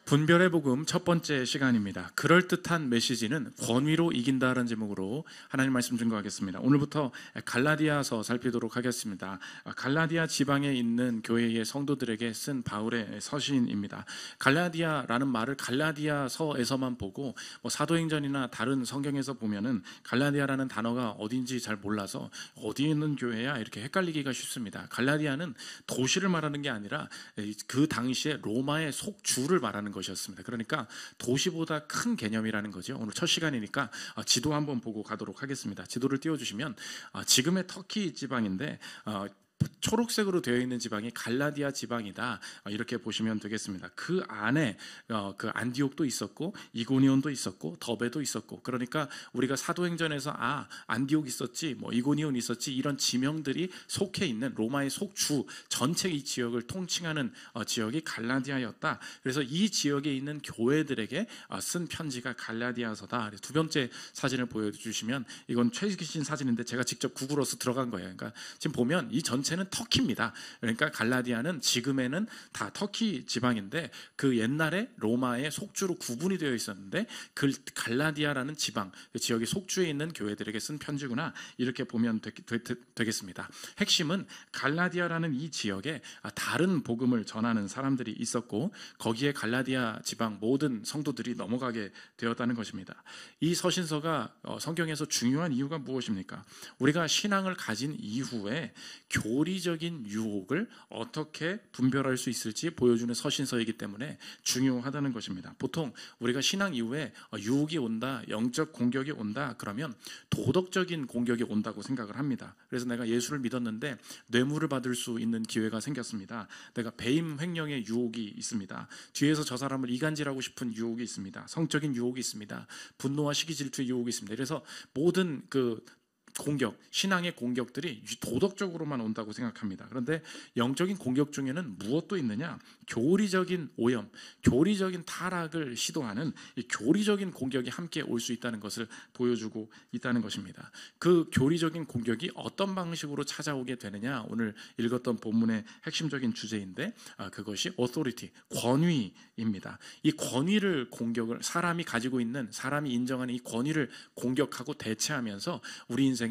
분별의 복음 첫 번째 시간입니다. 그럴듯한 메시지는 권위로 이긴다라는 제목으로 하나님 말씀 증거하겠습니다. 오늘부터 갈라디아서 살피도록 하겠습니다. 갈라디아 지방에 있는 교회의 성도들에게 쓴 바울의 서신입니다. 갈라디아라는 말을 갈라디아서에서만 보고 사도행전이나 다른 성경에서 보면은 갈라디아라는 단어가 어딘지 잘 몰라서 어디 있는 교회야 이렇게 헷갈리기가 쉽습니다. 갈라디아는 도시를 말하는 게 아니라 그 당시에 로마의 속주를 말하는 것이었습니다. 그러니까 도시보다 큰 개념이라는 거죠. 오늘 첫 시간이니까 지도 한번 보고 가도록 하겠습니다. 지도를 띄워주시면 지금의 터키 지방인데 초록색으로 되어 있는 지방이 갈라디아 지방이다, 이렇게 보시면 되겠습니다. 그 안에 그 안디옥도 있었고 이고니온도 있었고 더베도 있었고, 그러니까 우리가 사도행전에서 안디옥 있었지, 이고니온 있었지, 이런 지명들이 속해 있는 로마의 속주 전체 이 지역을 통칭하는 지역이 갈라디아였다. 그래서 이 지역에 있는 교회들에게 쓴 편지가 갈라디아서다. 두 번째 사진을 보여주시면 이건 최신 사진인데 제가 직접 구글어서 들어간 거예요. 그러니까 지금 보면 이 전체는 터키입니다. 그러니까 갈라디아는 지금에는 다 터키 지방인데 그 옛날에 로마의 속주로 구분이 되어 있었는데 그 갈라디아라는 지방, 그 지역의 속주에 있는 교회들에게 쓴 편지구나, 이렇게 보면 되겠습니다. 핵심은 갈라디아라는 이 지역에 다른 복음을 전하는 사람들이 있었고 거기에 갈라디아 지방 모든 성도들이 넘어가게 되었다는 것입니다. 이 서신서가 성경에서 중요한 이유가 무엇입니까? 우리가 신앙을 가진 이후에 교리적인 유혹을 어떻게 분별할 수 있을지 보여주는 서신서이기 때문에 중요하다는 것입니다. 보통 우리가 신앙 이후에 유혹이 온다, 영적 공격이 온다 그러면 도덕적인 공격이 온다고 생각을 합니다. 그래서 내가 예수를 믿었는데 뇌물을 받을 수 있는 기회가 생겼습니다. 내가 배임 횡령의 유혹이 있습니다. 뒤에서 저 사람을 이간질하고 싶은 유혹이 있습니다. 성적인 유혹이 있습니다. 분노와 시기 질투의 유혹이 있습니다. 그래서 모든 공격, 신앙의 공격들이 도덕적으로만 온다고 생각합니다. 그런데 영적인 공격 중에는 무엇도 있느냐? 교리적인 오염, 교리적인 타락을 시도하는 이 교리적인 공격이 함께 올 수 있다는 것을 보여주고 있다는 것입니다. 그 교리적인 공격이 어떤 방식으로 찾아오게 되느냐? 오늘 읽었던 본문의 핵심적인 주제인데 그것이 authority, 권위입니다. 이 권위를 사람이 가지고 있는, 사람이 인정하는 이 권위를 공격하고 대체하면서 우리 인생에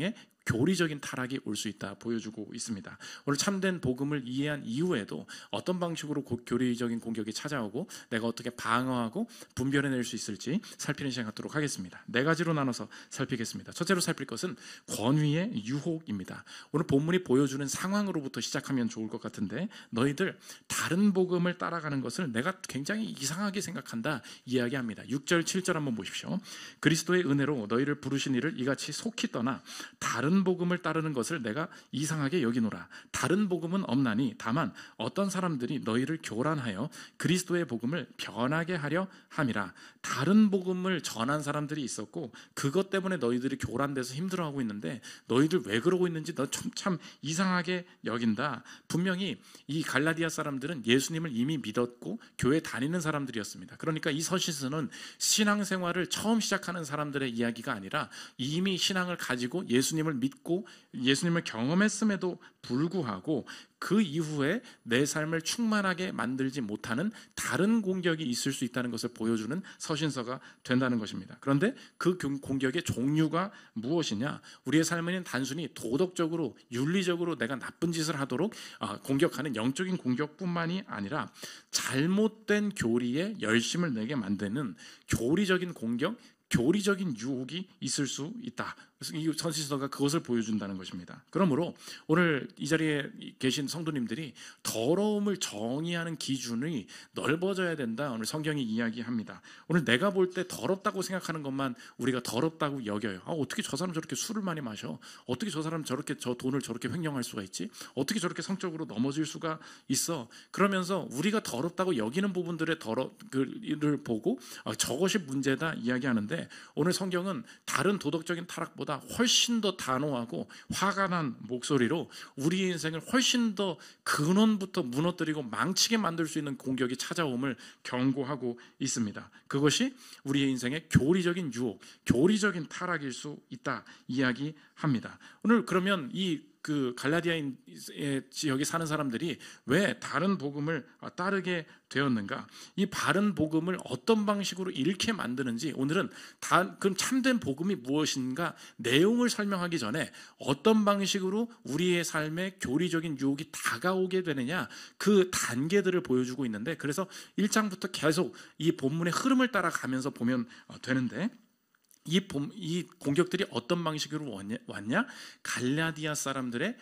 교리적인 타락이 올 수 있다 보여주고 있습니다. 오늘 참된 복음을 이해한 이후에도 어떤 방식으로 교리적인 공격이 찾아오고 내가 어떻게 방어하고 분별해낼 수 있을지 살피는 시간 갖도록 하겠습니다. 네 가지로 나눠서 살피겠습니다. 첫째로 살필 것은 권위의 유혹입니다. 오늘 본문이 보여주는 상황으로부터 시작하면 좋을 것 같은데, 너희들 다른 복음을 따라가는 것을 내가 굉장히 이상하게 생각한다 이야기합니다. 6절 7절 한번 보십시오. 그리스도의 은혜로 너희를 부르신 이를 이같이 속히 떠나 다른 복음을 따르는 것을 내가 이상하게 여기노라. 다른 복음은 없나니 다만 어떤 사람들이 너희를 교란하여 그리스도의 복음을 변하게 하려 함이라. 다른 복음을 전한 사람들이 있었고 그것 때문에 너희들이 교란돼서 힘들어하고 있는데 너희들 왜 그러고 있는지 너 참 이상하게 여긴다. 분명히 이 갈라디아 사람들은 예수님을 이미 믿었고 교회 다니는 사람들이었습니다. 그러니까 이 서신서는 신앙생활을 처음 시작하는 사람들의 이야기가 아니라 이미 신앙을 가지고 예수님을 믿고 예수님을 경험했음에도 불구하고 그 이후에 내 삶을 충만하게 만들지 못하는 다른 공격이 있을 수 있다는 것을 보여주는 서신서가 된다는 것입니다. 그런데 그 공격의 종류가 무엇이냐? 우리의 삶은 단순히 도덕적으로, 윤리적으로 내가 나쁜 짓을 하도록 공격하는 영적인 공격뿐만이 아니라 잘못된 교리에 열심을 내게 만드는 교리적인 공격, 교리적인 유혹이 있을 수 있다. 그래서 이 서신서가 그것을 보여준다는 것입니다. 그러므로 오늘 이 자리에 계신 성도님들이 더러움을 정의하는 기준이 넓어져야 된다. 오늘 성경이 이야기합니다. 오늘 내가 볼 때 더럽다고 생각하는 것만 우리가 더럽다고 여겨요. 어떻게 저 사람 저렇게 술을 많이 마셔? 어떻게 저 사람 저렇게 저 돈을 저렇게 횡령할 수가 있지? 어떻게 저렇게 성적으로 넘어질 수가 있어? 그러면서 우리가 더럽다고 여기는 부분들의 더럽을 보고 저것이 문제다 이야기하는데, 오늘 성경은 다른 도덕적인 타락보다 훨씬 더 단호하고 화가 난 목소리로 우리의 인생을 훨씬 더 근원부터 무너뜨리고 망치게 만들 수 있는 공격이 찾아옴을 경고하고 있습니다. 그것이 우리의 인생의 교리적인 유혹, 교리적인 타락일 수 있다 이야기합니다. 오늘 그러면 이 그 갈라디아의 지역에 사는 사람들이 왜 다른 복음을 따르게 되었는가? 이 바른 복음을 어떤 방식으로 잃게 만드는지 오늘은 그럼 참된 복음이 무엇인가 내용을 설명하기 전에 어떤 방식으로 우리의 삶에 교리적인 유혹이 다가오게 되느냐 그 단계들을 보여주고 있는데, 그래서 1장부터 계속 이 본문의 흐름을 따라가면서 보면 되는데, 이 공격들이 어떤 방식으로 왔냐? 갈라디아 사람들의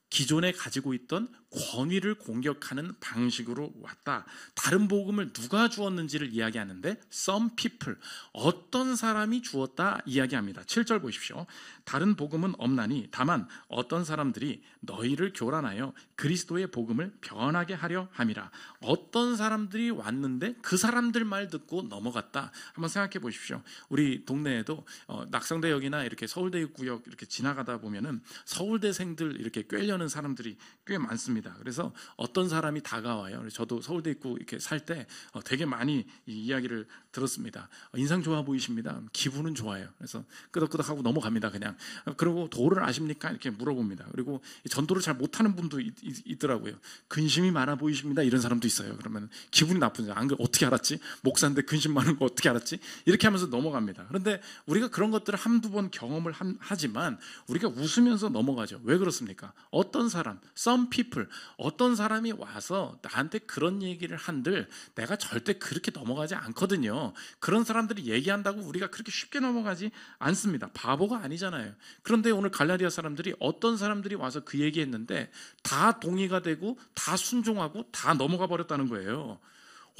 기존에 가지고 있던 권위를 공격하는 방식으로 왔다. 다른 복음을 누가 주었는지를 이야기하는데 some people, 어떤 사람이 주었다 이야기합니다. 7절 보십시오. 다른 복음은 없나니 다만 어떤 사람들이 너희를 교란하여 그리스도의 복음을 변하게 하려 함이라. 어떤 사람들이 왔는데 그 사람들 말 듣고 넘어갔다. 한번 생각해 보십시오. 우리 동네에도 낙성대역이나 이렇게 서울대구역 이렇게 지나가다 보면은 서울대생들 이렇게 꿰려는 사람들이 꽤 많습니다. 그래서 어떤 사람이 다가와요. 저도 서울대 입구 이렇게 살 때 되게 많이 이 이야기를 들었습니다. 인상 좋아 보이십니다. 기분은 좋아요. 그래서 끄덕끄덕하고 넘어갑니다. 그냥. 그리고 도를 아십니까? 이렇게 물어봅니다. 그리고 전도를 잘 못하는 분도 있더라고요. 근심이 많아 보이십니다. 이런 사람도 있어요. 그러면 기분이 나쁘죠. 안 그래? 어떻게 알았지? 목사인데 근심 많은 거 어떻게 알았지? 이렇게 하면서 넘어갑니다. 그런데 우리가 그런 것들을 한두 번 경험을 하지만 우리가 웃으면서 넘어가죠. 왜 그렇습니까? 어떤 사람, some people, 어떤 사람이 와서 나한테 그런 얘기를 한들 내가 절대 그렇게 넘어가지 않거든요. 그런 사람들이 얘기한다고 우리가 그렇게 쉽게 넘어가지 않습니다. 바보가 아니잖아요. 그런데 오늘 갈라디아 사람들이 어떤 사람들이 와서 그 얘기했는데 다 동의가 되고 다 순종하고 다 넘어가 버렸다는 거예요.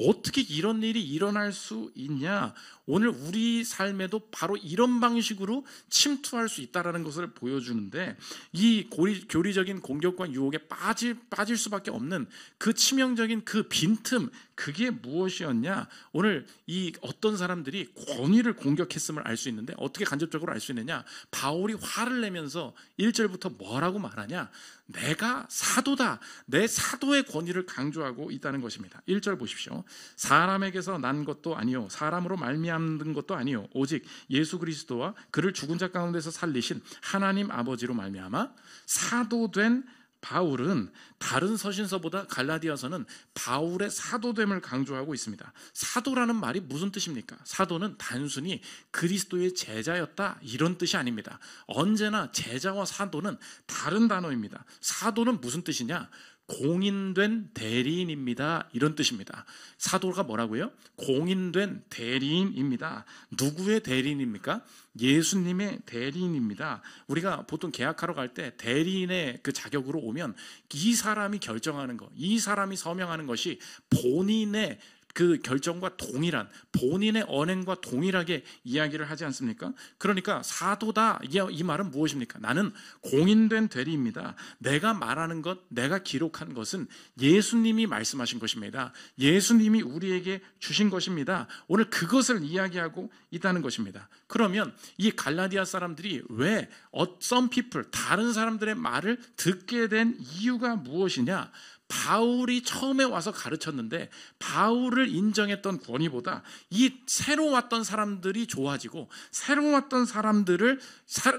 어떻게 이런 일이 일어날 수 있냐? 오늘 우리 삶에도 바로 이런 방식으로 침투할 수 있다는 것을 보여주는데, 이 교리적인 공격과 유혹에 빠질 수밖에 없는 그 치명적인 그 빈틈, 그게 무엇이었냐? 오늘 이 어떤 사람들이 권위를 공격했음을 알 수 있는데 어떻게 간접적으로 알 수 있느냐? 바울이 화를 내면서 1절부터 뭐라고 말하냐? 내가 사도다. 내 사도의 권위를 강조하고 있다는 것입니다. 1절 보십시오. 사람에게서 난 것도 아니요 사람으로 말미암은 것도 아니요 오직 예수 그리스도와 그를 죽은 자 가운데서 살리신 하나님 아버지로 말미암아 사도된 바울은 다른 서신서보다 갈라디아서는 바울의 사도됨을 강조하고 있습니다. 사도라는 말이 무슨 뜻입니까? 사도는 단순히 그리스도의 제자였다 이런 뜻이 아닙니다. 언제나 제자와 사도는 다른 단어입니다. 사도는 무슨 뜻이냐? 공인된 대리인입니다. 이런 뜻입니다. 사도가 뭐라고요? 공인된 대리인입니다. 누구의 대리인입니까? 예수님의 대리인입니다. 우리가 보통 계약하러 갈 때 대리인의 그 자격으로 오면 이 사람이 결정하는 것, 이 사람이 서명하는 것이 본인의 그 결정과 동일한, 본인의 언행과 동일하게 이야기를 하지 않습니까? 그러니까 사도다, 이 말은 무엇입니까? 나는 공인된 대리입니다. 내가 말하는 것, 내가 기록한 것은 예수님이 말씀하신 것입니다. 예수님이 우리에게 주신 것입니다. 오늘 그것을 이야기하고 있다는 것입니다. 그러면 이 갈라디아 사람들이 왜 some people, 다른 사람들의 말을 듣게 된 이유가 무엇이냐? 바울이 처음에 와서 가르쳤는데 바울을 인정했던 권위보다 이 새로 왔던 사람들이 좋아지고 새로 왔던 사람들을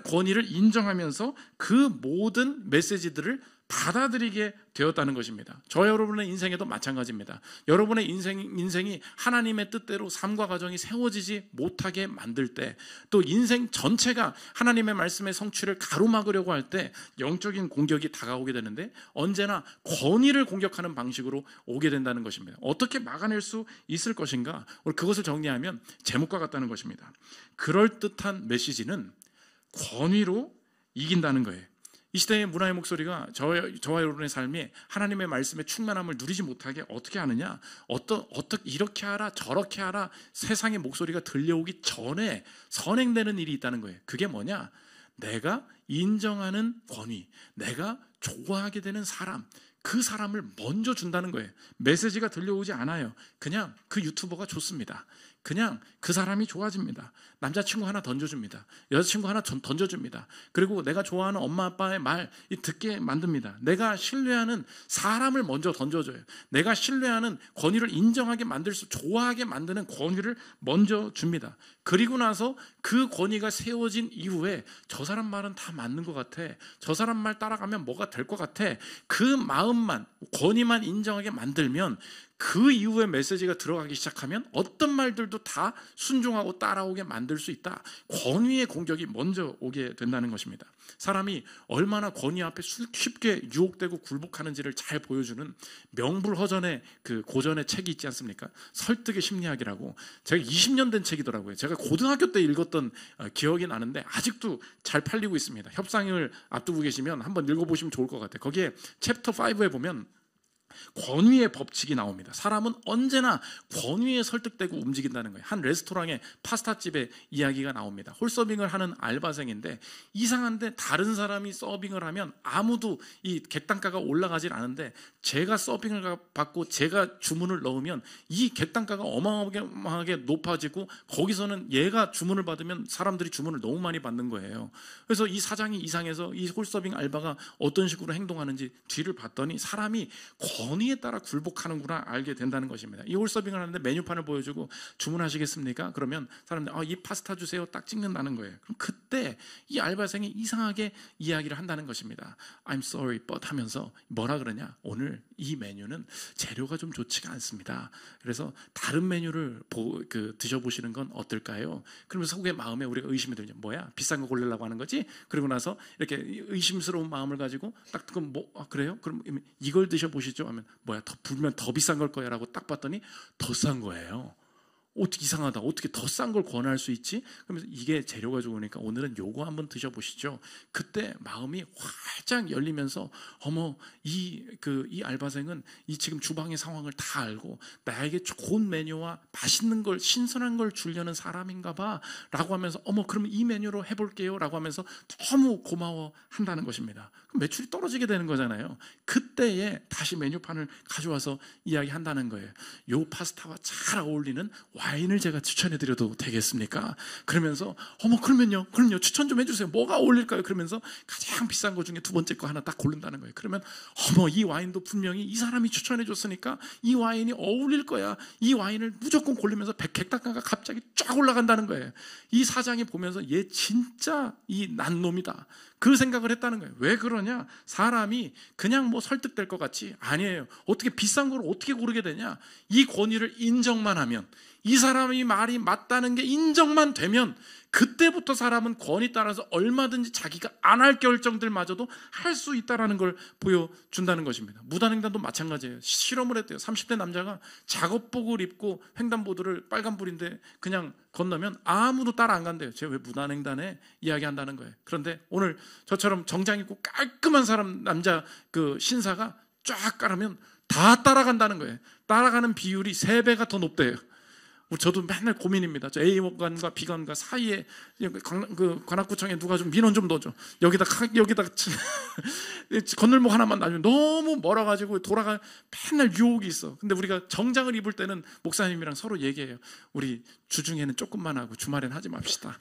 권위를 인정하면서 그 모든 메시지들을 받아들이게 되었다는 것입니다. 저 여러분의 인생에도 마찬가지입니다. 여러분의 인생이 하나님의 뜻대로 삶과 과정이 세워지지 못하게 만들 때, 또 인생 전체가 하나님의 말씀의 성취를 가로막으려고 할 때 영적인 공격이 다가오게 되는데 언제나 권위를 공격하는 방식으로 오게 된다는 것입니다. 어떻게 막아낼 수 있을 것인가? 오늘 그것을 정리하면 제목과 같다는 것입니다. 그럴듯한 메시지는 권위로 이긴다는 거예요. 이 시대의 문화의 목소리가 저와 여러분의 삶이 하나님의 말씀의 충만함을 누리지 못하게 어떻게 하느냐? 어떻게 이렇게 하라 저렇게 하라 세상의 목소리가 들려오기 전에 선행되는 일이 있다는 거예요. 그게 뭐냐? 내가 인정하는 권위, 내가 좋아하게 되는 사람, 그 사람을 먼저 준다는 거예요. 메시지가 들려오지 않아요. 그냥 그 유튜버가 좋습니다. 그냥 그 사람이 좋아집니다. 남자친구 하나 던져줍니다. 여자친구 하나 던져줍니다. 그리고 내가 좋아하는 엄마 아빠의 말 듣게 만듭니다. 내가 신뢰하는 사람을 먼저 던져줘요. 내가 신뢰하는 권위를 인정하게 만들 수, 좋아하게 만드는 권위를 먼저 줍니다. 그리고 나서 그 권위가 세워진 이후에 저 사람 말은 다 맞는 것 같아, 저 사람 말 따라가면 뭐가 될 것 같아, 그 마음만, 권위만 인정하게 만들면 그 이후에 메시지가 들어가기 시작하면 어떤 말들도 다 순종하고 따라오게 만들 수 있다. 권위의 공격이 먼저 오게 된다는 것입니다. 사람이 얼마나 권위 앞에 쉽게 유혹되고 굴복하는지를 잘 보여주는 명불허전의 그 고전의 책이 있지 않습니까? 설득의 심리학이라고. 제가 20년 된 책이더라고요. 제가 고등학교 때 읽었던 기억이 나는데 아직도 잘 팔리고 있습니다. 협상을 앞두고 계시면 한번 읽어보시면 좋을 것 같아요. 거기에 챕터 5에 보면 권위의 법칙이 나옵니다. 사람은 언제나 권위에 설득되고 움직인다는 거예요. 한 레스토랑의 파스타집의 이야기가 나옵니다. 홀서빙을 하는 알바생인데 이상한데 다른 사람이 서빙을 하면 아무도 이 객단가가 올라가질 않은데 제가 서빙을 받고 제가 주문을 넣으면 이 객단가가 어마어마하게 높아지고 거기서는 얘가 주문을 받으면 사람들이 주문을 너무 많이 받는 거예요. 그래서 이 사장이 이상해서 이 홀서빙 알바가 어떤 식으로 행동하는지 뒤를 봤더니 사람이 권위에 따라 굴복하는구나 알게 된다는 것입니다. 이 홀서빙을 하는데 메뉴판을 보여주고 주문하시겠습니까? 그러면 사람들이 이 파스타 주세요 딱 찍는다는 거예요. 그럼 그때 이 알바생이 이상하게 이야기를 한다는 것입니다. I'm sorry but 하면서 뭐라 그러냐, 오늘 이 메뉴는 재료가 좀 좋지가 않습니다. 그래서 다른 메뉴를 드셔보시는 건 어떨까요? 그러면서 속의 마음에 우리가 의심이 들죠. 뭐야, 비싼 거 고르려고 하는 거지? 그리고 나서 이렇게 의심스러운 마음을 가지고 딱 그럼 그래요? 그럼 이걸 드셔보시죠 하면 뭐야, 더 불면 더 비싼 걸 거야 라고 딱 봤더니 더 싼 거예요. 어떻게 이상하다, 어떻게 더 싼 걸 권할 수 있지? 그러면서 이게 재료가 좋으니까 오늘은 요거 한번 드셔보시죠. 그때 마음이 활짝 열리면서 어머, 이 알바생은 이 지금 주방의 상황을 다 알고 나에게 좋은 메뉴와 맛있는 걸, 신선한 걸 주려는 사람인가 봐 라고 하면서 어머, 그러면 이 메뉴로 해볼게요 라고 하면서 너무 고마워한다는 것입니다. 그럼 매출이 떨어지게 되는 거잖아요. 그때에 다시 메뉴판을 가져와서 이야기한다는 거예요. 요 파스타와 잘 어울리는 와인을 제가 추천해드려도 되겠습니까? 그러면서 어머, 그럼요 추천 좀 해주세요. 뭐가 어울릴까요? 그러면서 가장 비싼 거 중에 두 번째 거 하나 딱 고른다는 거예요. 그러면 어머, 이 와인도 분명히 이 사람이 추천해줬으니까 이 와인이 어울릴 거야. 이 와인을 무조건 고르면서 객단가가 갑자기 쫙 올라간다는 거예요. 이 사장이 보면서 얘 진짜 이 난 놈이다, 그 생각을 했다는 거예요. 왜 그러냐? 사람이 그냥 뭐 설득될 것 같지? 아니에요. 어떻게 비싼 걸 어떻게 고르게 되냐? 이 권위를 인정만 하면, 이 사람이 말이 맞다는 게 인정만 되면 그때부터 사람은 권위 따라서 얼마든지 자기가 안 할 결정들마저도 할 수 있다는 걸 보여준다는 것입니다. 무단횡단도 마찬가지예요. 실험을 했대요. 30대 남자가 작업복을 입고 횡단보도를 빨간불인데 그냥 건너면 아무도 따라 안 간대요. 쟤 왜 무단횡단해? 이야기한다는 거예요. 그런데 오늘 저처럼 정장 입고 깔끔한 사람, 남자 신사가 쫙 깔으면 다 따라간다는 거예요. 따라가는 비율이 3배가 더 높대요. 저도 맨날 고민입니다. 저 A관과 B관과 사이에 관악구청에 누가 좀 민원 좀 넣어줘. 여기다 건널목 하나만 놔주면 너무 멀어가지고 맨날 유혹이 있어. 근데 우리가 정장을 입을 때는 목사님이랑 서로 얘기해요. 우리 주중에는 조금만 하고 주말엔 하지 맙시다.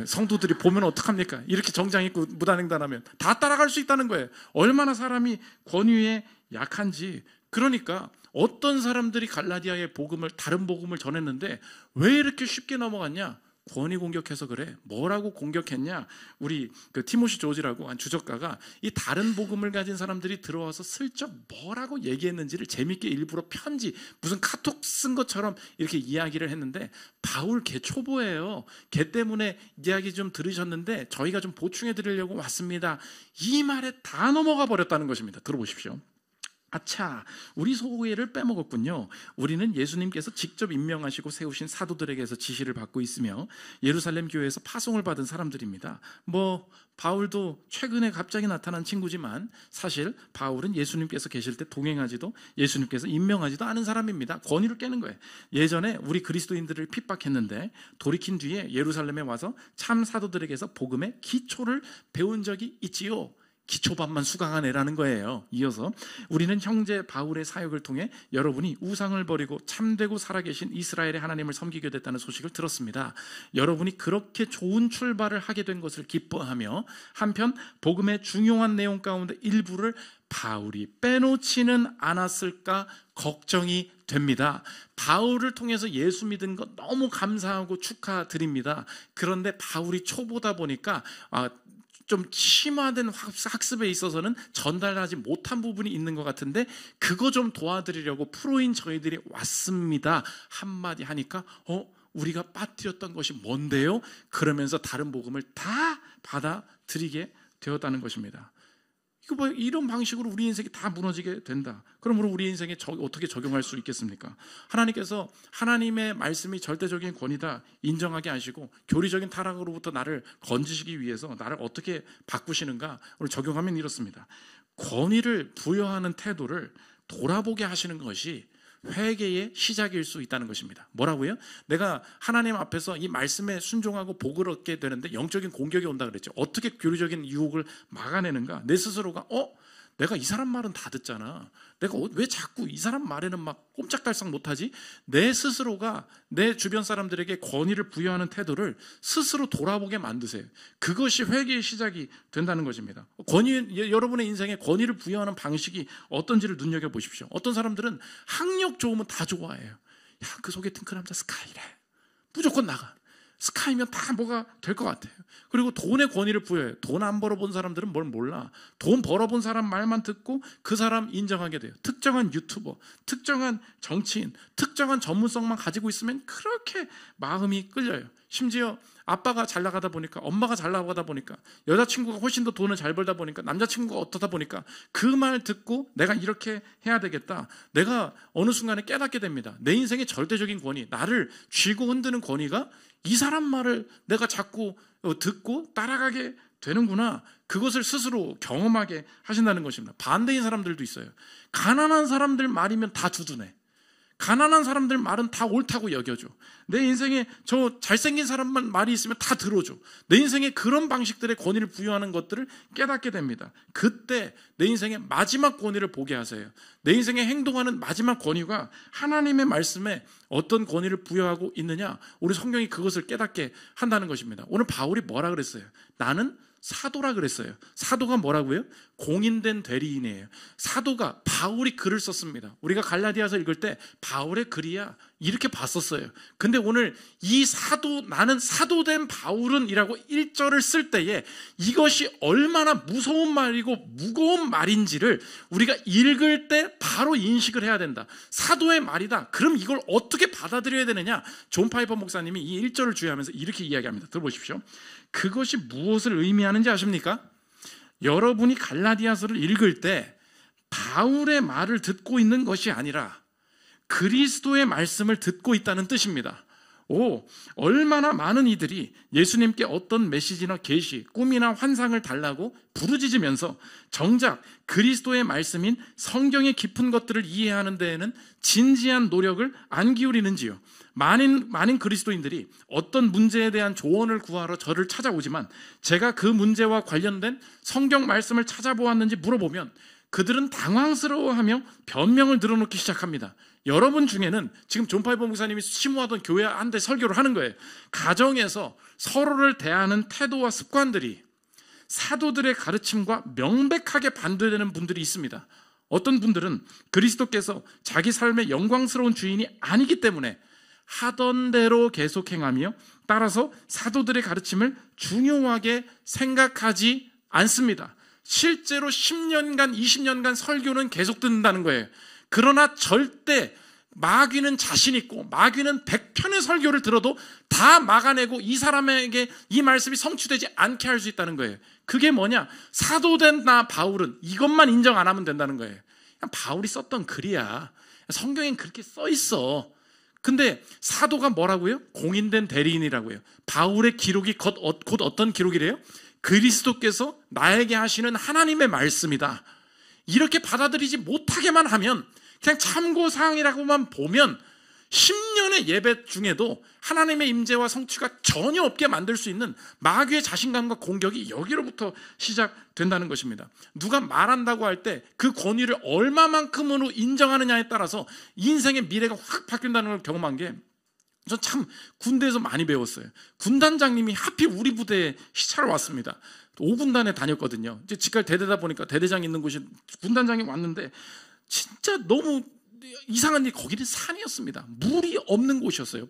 성도들이 보면 어떡합니까? 이렇게 정장 입고 무단횡단하면 다 따라갈 수 있다는 거예요. 얼마나 사람이 권위에 약한지. 그러니까 어떤 사람들이 갈라디아의 복음을, 다른 복음을 전했는데 왜 이렇게 쉽게 넘어갔냐? 권위 공격해서 그래. 뭐라고 공격했냐? 우리 티모시 조지라고 한 주적가가 이 다른 복음을 가진 사람들이 들어와서 슬쩍 뭐라고 얘기했는지를 재밌게 일부러 편지, 무슨 카톡 쓴 것처럼 이렇게 이야기를 했는데, 바울 걔 초보예요. 걔 때문에 이야기 좀 들으셨는데 저희가 좀 보충해 드리려고 왔습니다. 이 말에 다 넘어가 버렸다는 것입니다. 들어보십시오. 아차, 우리 소회를 빼먹었군요. 우리는 예수님께서 직접 임명하시고 세우신 사도들에게서 지시를 받고 있으며 예루살렘 교회에서 파송을 받은 사람들입니다. 바울도 최근에 갑자기 나타난 친구지만 사실 바울은 예수님께서 계실 때 동행하지도, 예수님께서 임명하지도 않은 사람입니다. 권위를 깨는 거예요. 예전에 우리 그리스도인들을 핍박했는데 돌이킨 뒤에 예루살렘에 와서 참 사도들에게서 복음의 기초를 배운 적이 있지요. 기초반만 수강한 애라는 거예요. 이어서 우리는 형제 바울의 사역을 통해 여러분이 우상을 버리고 참되고 살아계신 이스라엘의 하나님을 섬기게 됐다는 소식을 들었습니다. 여러분이 그렇게 좋은 출발을 하게 된 것을 기뻐하며 한편 복음의 중요한 내용 가운데 일부를 바울이 빼놓지는 않았을까 걱정이 됩니다. 바울을 통해서 예수 믿은 것 너무 감사하고 축하드립니다. 그런데 바울이 초보다 보니까 좀 심화된 학습에 있어서는 전달하지 못한 부분이 있는 것 같은데 그거 좀 도와드리려고 프로인 저희들이 왔습니다. 한마디 하니까 우리가 빠뜨렸던 것이 뭔데요? 그러면서 다른 복음을 다 받아들이게 되었다는 것입니다. 이런 방식으로 우리 인생이 다 무너지게 된다. 그러므로 우리 인생에 어떻게 적용할 수 있겠습니까? 하나님께서 하나님의 말씀이 절대적인 권위다 인정하게 하시고 교리적인 타락으로부터 나를 건지시기 위해서 나를 어떻게 바꾸시는가 오늘 적용하면 이렇습니다. 권위를 부여하는 태도를 돌아보게 하시는 것이 회개의 시작일 수 있다는 것입니다. 뭐라고요? 내가 하나님 앞에서 이 말씀에 순종하고 복을 얻게 되는데 영적인 공격이 온다 그랬죠. 어떻게 교리적인 유혹을 막아내는가? 내 스스로가 내가 이 사람 말은 다 듣잖아. 내가 왜 자꾸 이 사람 말에는 막 꼼짝달싹 못하지? 내 스스로가 내 주변 사람들에게 권위를 부여하는 태도를 스스로 돌아보게 만드세요. 그것이 회개의 시작이 된다는 것입니다. 여러분의 인생에 권위를 부여하는 방식이 어떤지를 눈여겨보십시오. 어떤 사람들은 학력 좋으면 다 좋아해요. 야, 그 소개팅 그 남자 스카이래. 무조건 나가. 스카이면 다 뭐가 될 것 같아요. 그리고 돈의 권위를 부여해요. 돈 안 벌어본 사람들은 뭘 몰라. 돈 벌어본 사람 말만 듣고 그 사람 인정하게 돼요. 특정한 유튜버, 특정한 정치인, 특정한 전문성만 가지고 있으면 그렇게 마음이 끌려요. 심지어 아빠가 잘 나가다 보니까, 엄마가 잘 나가다 보니까, 여자친구가 훨씬 더 돈을 잘 벌다 보니까, 남자친구가 어떠다 보니까 그 말 듣고 내가 이렇게 해야 되겠다. 내가 어느 순간에 깨닫게 됩니다. 내 인생의 절대적인 권위, 나를 쥐고 흔드는 권위가 이 사람 말을 내가 자꾸 듣고 따라가게 되는구나. 그것을 스스로 경험하게 하신다는 것입니다. 반대인 사람들도 있어요. 가난한 사람들 말이면 다 두둔해. 가난한 사람들 말은 다 옳다고 여겨줘. 내 인생에 저 잘생긴 사람만 말이 있으면 다 들어줘. 내 인생에 그런 방식들의 권위를 부여하는 것들을 깨닫게 됩니다. 그때 내 인생의 마지막 권위를 보게 하세요. 내 인생에 행동하는 마지막 권위가 하나님의 말씀에 어떤 권위를 부여하고 있느냐, 우리 성경이 그것을 깨닫게 한다는 것입니다. 오늘 바울이 뭐라 그랬어요? 나는 사도라 그랬어요. 사도가 뭐라고요? 공인된 대리인이에요. 사도가, 바울이 글을 썼습니다. 우리가 갈라디아서 읽을 때 바울의 글이야 이렇게 봤었어요. 근데 오늘 이 사도, 나는 사도된 바울은 이라고 1절을 쓸 때에 이것이 얼마나 무서운 말이고 무거운 말인지를 우리가 읽을 때 바로 인식을 해야 된다. 사도의 말이다. 그럼 이걸 어떻게 받아들여야 되느냐? 존 파이퍼 목사님이 이 1절을 주의하면서 이렇게 이야기합니다. 들어보십시오. 그것이 무엇을 의미하는지 아십니까? 여러분이 갈라디아서를 읽을 때 바울의 말을 듣고 있는 것이 아니라 그리스도의 말씀을 듣고 있다는 뜻입니다. 얼마나 많은 이들이 예수님께 어떤 메시지나 계시, 꿈이나 환상을 달라고 부르짖으면서 정작 그리스도의 말씀인 성경의 깊은 것들을 이해하는 데에는 진지한 노력을 안 기울이는지요. 많은 그리스도인들이 어떤 문제에 대한 조언을 구하러 저를 찾아오지만 제가 그 문제와 관련된 성경 말씀을 찾아보았는지 물어보면 그들은 당황스러워하며 변명을 늘어놓기 시작합니다. 여러분 중에는 지금 존 파이버 목사님이 심호하던 교회 한 대 설교를 하는 거예요. 가정에서 서로를 대하는 태도와 습관들이 사도들의 가르침과 명백하게 반대되는 분들이 있습니다. 어떤 분들은 그리스도께서 자기 삶의 영광스러운 주인이 아니기 때문에 하던 대로 계속 행하며 따라서 사도들의 가르침을 중요하게 생각하지 않습니다. 실제로 10년간, 20년간 설교는 계속 듣는다는 거예요. 그러나 절대 마귀는 자신 있고 마귀는 100편의 설교를 들어도 다 막아내고 이 사람에게 이 말씀이 성취되지 않게 할 수 있다는 거예요. 그게 뭐냐? 사도된 나 바울은 이것만 인정 안 하면 된다는 거예요. 그냥 바울이 썼던 글이야. 성경엔 그렇게 써 있어. 근데 사도가 뭐라고요? 공인된 대리인이라고요. 바울의 기록이 곧 어떤 기록이래요? 그리스도께서 나에게 하시는 하나님의 말씀이다. 이렇게 받아들이지 못하게만 하면, 그냥 참고사항이라고만 보면 10년의 예배 중에도 하나님의 임재와 성취가 전혀 없게 만들 수 있는 마귀의 자신감과 공격이 여기로부터 시작된다는 것입니다. 누가 말한다고 할 때 그 권위를 얼마만큼으로 인정하느냐에 따라서 인생의 미래가 확 바뀐다는 걸 경험한 게, 저 참 군대에서 많이 배웠어요. 군단장님이 하필 우리 부대에 시찰을 왔습니다. 5군단에 다녔거든요. 이제 직갈 대대다 보니까 대대장 있는 곳이, 군단장이 왔는데 진짜 너무 이상한 일이, 거기는 산이었습니다. 물이 없는 곳이었어요.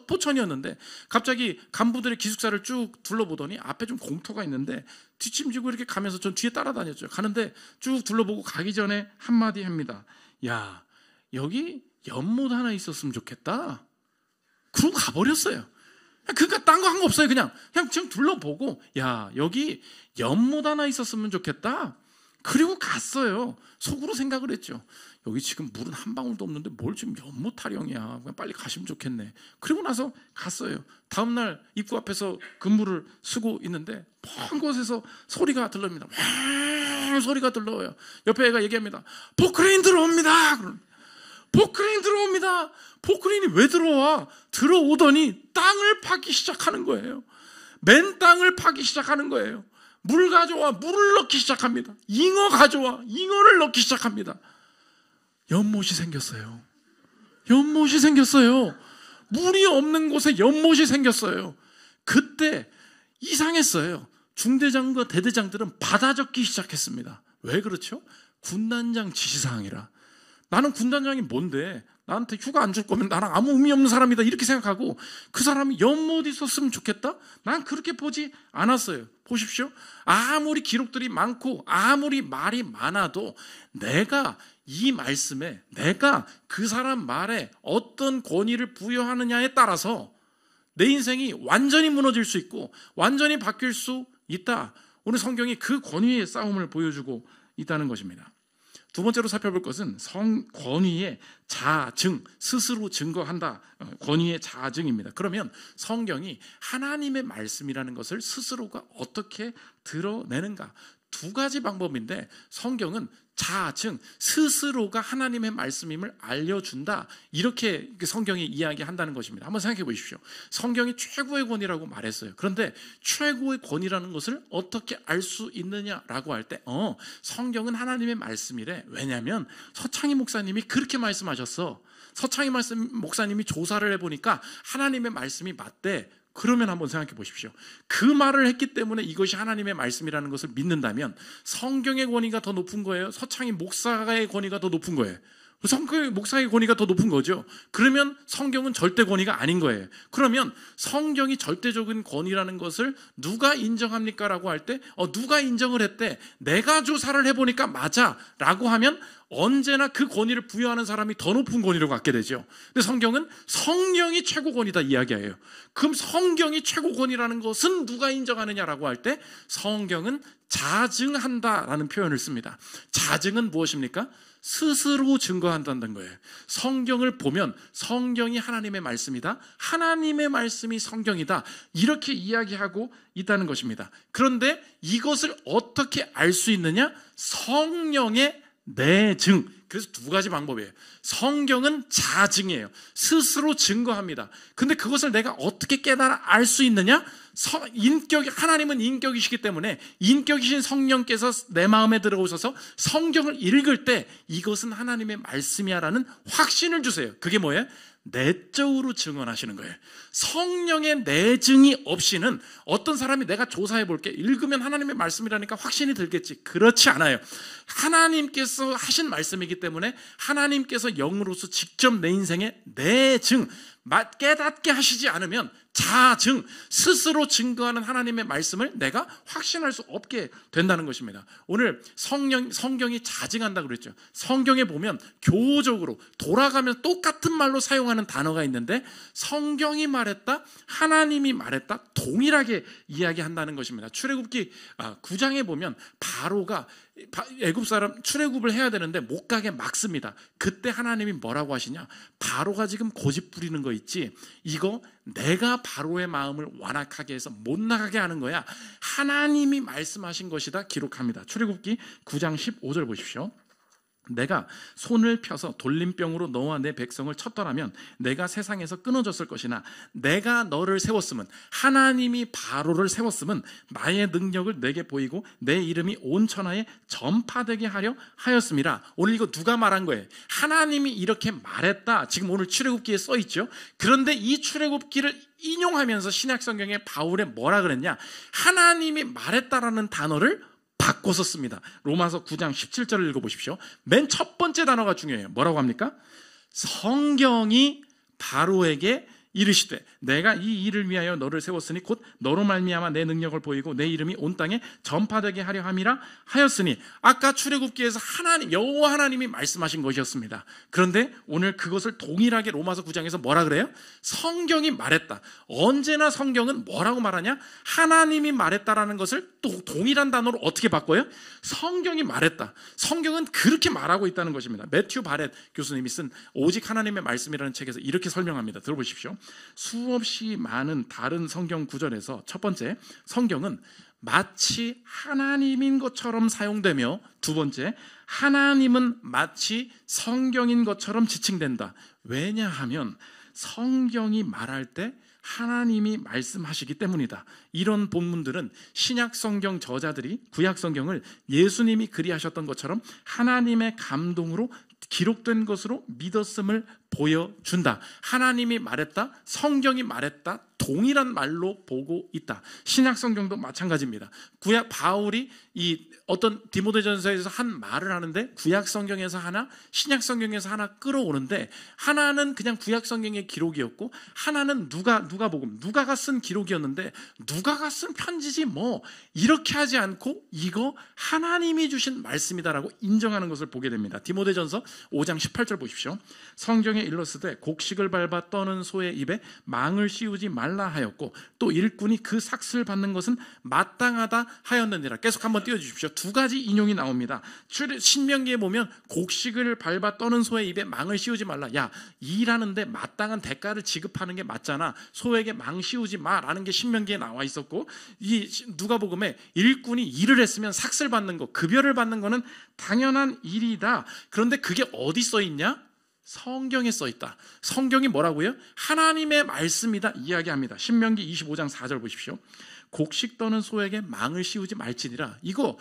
포천이었는데 갑자기 간부들의 기숙사를 쭉 둘러보더니 앞에 좀 공터가 있는데 뒷짐지고 이렇게 가면서 전 뒤에 따라다녔죠. 가는데 쭉 둘러보고 가기 전에 한마디 합니다. 야, 여기 연못 하나 있었으면 좋겠다. 그러고 가버렸어요. 그러니까 딴 거 한 거 없어요. 그냥 지금 둘러보고, 야, 여기 연못 하나 있었으면 좋겠다. 그리고 갔어요. 속으로 생각을 했죠. 여기 지금 물은 한 방울도 없는데 뭘 지금 연못 타령이야. 그냥 빨리 가시면 좋겠네. 그리고 나서 갔어요. 다음날 입구 앞에서 근무를 쓰고 있는데 먼 곳에서 소리가 들립니다. 소리가 들려요. 옆에 애가 얘기합니다. 포크레인 들어옵니다. 포크레인 들어옵니다. 포크레인이 왜 들어와? 들어오더니 땅을 파기 시작하는 거예요. 맨 땅을 파기 시작하는 거예요. 물 가져와, 물을 넣기 시작합니다. 잉어 가져와, 잉어를 넣기 시작합니다. 연못이 생겼어요. 연못이 생겼어요. 물이 없는 곳에 연못이 생겼어요. 그때 이상했어요. 중대장과 대대장들은 받아 적기 시작했습니다. 왜 그렇죠? 군단장 지시사항이라. 나는 군단장이 뭔데, 나한테 휴가 안 줄 거면 나랑 아무 의미 없는 사람이다 이렇게 생각하고, 그 사람이 연못 있었으면 좋겠다? 난 그렇게 보지 않았어요. 보십시오. 아무리 기록들이 많고 아무리 말이 많아도 내가 이 말씀에, 내가 그 사람 말에 어떤 권위를 부여하느냐에 따라서 내 인생이 완전히 무너질 수 있고 완전히 바뀔 수 있다. 오늘 성경이 그 권위의 싸움을 보여주고 있다는 것입니다. 두 번째로 살펴볼 것은 권위의 자증, 스스로 증거한다. 권위의 자증입니다. 그러면 성경이 하나님의 말씀이라는 것을 스스로가 어떻게 드러내는가? 두 가지 방법인데, 성경은 자증, 스스로가 하나님의 말씀임을 알려준다. 이렇게 성경이 이야기한다는 것입니다. 한번 생각해 보십시오. 성경이 최고의 권위라고 말했어요. 그런데 최고의 권위라는 것을 어떻게 알 수 있느냐라고 할 때, 성경은 하나님의 말씀이래. 왜냐하면 서창희 목사님이 그렇게 말씀하셨어. 서창희 목사님이 조사를 해보니까 하나님의 말씀이 맞대. 그러면 한번 생각해 보십시오. 그 말을 했기 때문에 이것이 하나님의 말씀이라는 것을 믿는다면 성경의 권위가 더 높은 거예요? 서창희 목사의 권위가 더 높은 거예요? 성경의 목사의 권위가 더 높은 거죠. 그러면 성경은 절대 권위가 아닌 거예요. 그러면 성경이 절대적인 권위라는 것을 누가 인정합니까? 라고 할 때, 누가 인정을 했대? 내가 조사를 해보니까 맞아 라고 하면 언제나 그 권위를 부여하는 사람이 더 높은 권위로 갖게 되죠. 근데 성경은 성령이 최고 권위다 이야기해요. 그럼 성경이 최고 권위라는 것은 누가 인정하느냐라고 할 때, 성경은 자증한다라는 표현을 씁니다. 자증은 무엇입니까? 스스로 증거한다는 거예요. 성경을 보면 성경이 하나님의 말씀이다, 하나님의 말씀이 성경이다, 이렇게 이야기하고 있다는 것입니다. 그런데 이것을 어떻게 알 수 있느냐? 성령의 내증. 그래서 두 가지 방법이에요. 성경은 자증이에요. 스스로 증거합니다. 근데 그것을 내가 어떻게 깨달아 알 수 있느냐? 하나님은 인격이시기 때문에 인격이신 성령께서 내 마음에 들어오셔서 성경을 읽을 때 이것은 하나님의 말씀이야라는 확신을 주세요. 그게 뭐예요? 내적으로 증언하시는 거예요. 성령의 내증이 없이는 어떤 사람이 내가 조사해 볼게, 읽으면 하나님의 말씀이라니까 확신이 들겠지. 그렇지 않아요. 하나님께서 하신 말씀이기 때문에 하나님께서 영으로서 직접 내 인생에 내증, 깨닫게 하시지 않으면 자증, 스스로 증거하는 하나님의 말씀을 내가 확신할 수 없게 된다는 것입니다. 오늘 성경이 자증한다고 그랬죠. 성경에 보면 교조적으로 돌아가면 똑같은 말로 사용하는 단어가 있는데, 성경이 말했다, 하나님이 말했다, 동일하게 이야기한다는 것입니다. 출애굽기 9장에 보면 바로가 애굽 사람 출애굽을 해야 되는데 못 가게 막습니다. 그때 하나님이 뭐라고 하시냐? 바로가 지금 고집 부리는 거 있지? 이거 내가 바로의 마음을 완악하게 해서 못 나가게 하는 거야. 하나님이 말씀하신 것이다 기록합니다. 출애굽기 9장 15절 보십시오. 내가 손을 펴서 돌림병으로 너와 내 백성을 쳤더라면 내가 세상에서 끊어졌을 것이나 내가 너를 세웠으면, 하나님이 바로를 세웠으면 나의 능력을 내게 보이고 내 이름이 온 천하에 전파되게 하려 하였음이라. 오늘 이거 누가 말한 거예요? 하나님이 이렇게 말했다. 지금 오늘 출애굽기에 써 있죠. 그런데 이 출애굽기를 인용하면서 신약 성경에 바울에 뭐라 그랬냐? 하나님이 말했다라는 단어를 바꿔서 씁니다. 로마서 9장 17절을 읽어보십시오. 맨 첫 번째 단어가 중요해요. 뭐라고 합니까? 성경이 바로에게 이르시되 내가 이 일을 위하여 너를 세웠으니 곧 너로 말미암아 내 능력을 보이고 내 이름이 온 땅에 전파되게 하려 함이라 하였으니, 아까 출애굽기에서 하나님, 여호와 하나님이 말씀하신 것이었습니다. 그런데 오늘 그것을 동일하게 로마서 9장에서 뭐라 그래요? 성경이 말했다. 언제나 성경은 뭐라고 말하냐? 하나님이 말했다라는 것을 또 동일한 단어로 어떻게 바꿔요? 성경이 말했다. 성경은 그렇게 말하고 있다는 것입니다. 매튜 바렛 교수님이 쓴 오직 하나님의 말씀이라는 책에서 이렇게 설명합니다. 들어보십시오. 수없이 많은 다른 성경 구절에서 첫 번째, 성경은 마치 하나님인 것처럼 사용되며, 두 번째, 하나님은 마치 성경인 것처럼 지칭된다. 왜냐하면 성경이 말할 때 하나님이 말씀하시기 때문이다. 이런 본문들은 신약 성경 저자들이 구약 성경을 예수님이 그리하셨던 것처럼 하나님의 감동으로 기록된 것으로 믿었음을 보여준다. 하나님이 말했다, 성경이 말했다, 동일한 말로 보고 있다. 신약 성경도 마찬가지입니다. 구약 바울이 이 어떤 디모데전서에서 한 말을 하는데 구약 성경에서 하나, 신약 성경에서 하나 끌어오는데, 하나는 그냥 구약 성경의 기록이었고 하나는 누가가 쓴 기록이었는데, 누가가 쓴 편지지 뭐, 이렇게 하지 않고 이거 하나님이 주신 말씀이다라고 인정하는 것을 보게 됩니다. 디모데전서 5장 18절 보십시오. 성경에 일렀으되 곡식을 밟아 떠는 소의 입에 망을 씌우지 말라 하였고 또 일꾼이 그 삭슬 받는 것은 마땅하다 하였느니라. 계속 한번 띄워주십시오. 두 가지 인용이 나옵니다. 신명기에 보면 곡식을 밟아 떠는 소의 입에 망을 씌우지 말라. 야, 일하는데 마땅한 대가를 지급하는 게 맞잖아. 소에게 망 씌우지 마라는 게 신명기에 나와 있었고, 이 누가복음에 일꾼이 일을 했으면 삭슬 받는 거, 급여를 받는 거는 당연한 일이다. 그런데 그게 어디 써 있냐? 성경에 써 있다. 성경이 뭐라고요? 하나님의 말씀이다 이야기합니다. 신명기 25장 4절 보십시오. 곡식 떠는 소에게 망을 씌우지 말지니라. 이거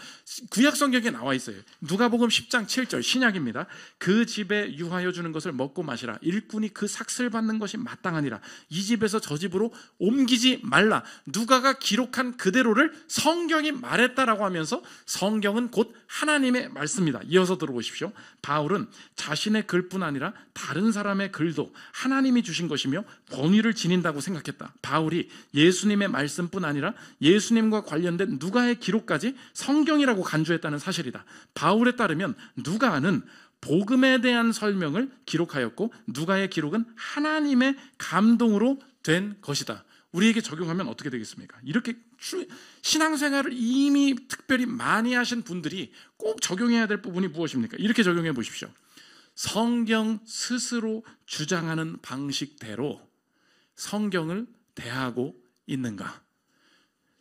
구약 성경에 나와 있어요. 누가복음 10장 7절 신약입니다. 그 집에 유하여 주는 것을 먹고 마시라. 일꾼이 그 삭슬 받는 것이 마땅하니라. 이 집에서 저 집으로 옮기지 말라. 누가가 기록한 그대로를 성경이 말했다라고 하면서 성경은 곧 하나님의 말씀이다. 이어서 들어보십시오. 바울은 자신의 글뿐 아니라 다른 사람의 글도 하나님이 주신 것이며 권위를 지닌다고 생각했다. 바울이 예수님의 말씀뿐 아니라 예수님과 관련된 누가의 기록까지 성경이라고 간주했다는 사실이다. 바울에 따르면 누가는 복음에 대한 설명을 기록하였고 누가의 기록은 하나님의 감동으로 된 것이다. 우리에게 적용하면 어떻게 되겠습니까? 이렇게 신앙생활을 이미 특별히 많이 하신 분들이 꼭 적용해야 될 부분이 무엇입니까? 이렇게 적용해 보십시오. 성경 스스로 주장하는 방식대로 성경을 대하고 있는가?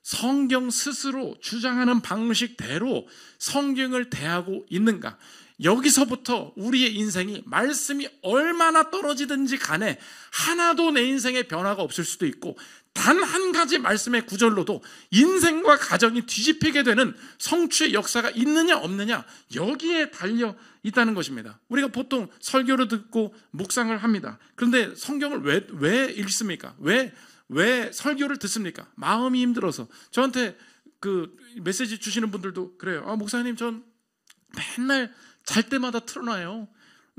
성경 스스로 주장하는 방식대로 성경을 대하고 있는가? 여기서부터 우리의 인생이 말씀이 얼마나 떨어지든지 간에 하나도 내 인생에 변화가 없을 수도 있고, 단 한 가지 말씀의 구절로도 인생과 가정이 뒤집히게 되는 성취의 역사가 있느냐 없느냐, 여기에 달려 있다는 것입니다. 우리가 보통 설교를 듣고 묵상을 합니다. 그런데 성경을 왜 읽습니까? 왜 설교를 듣습니까? 마음이 힘들어서. 저한테 그 메시지 주시는 분들도 그래요. 목사님, 전 맨날 잘 때마다 틀어놔요.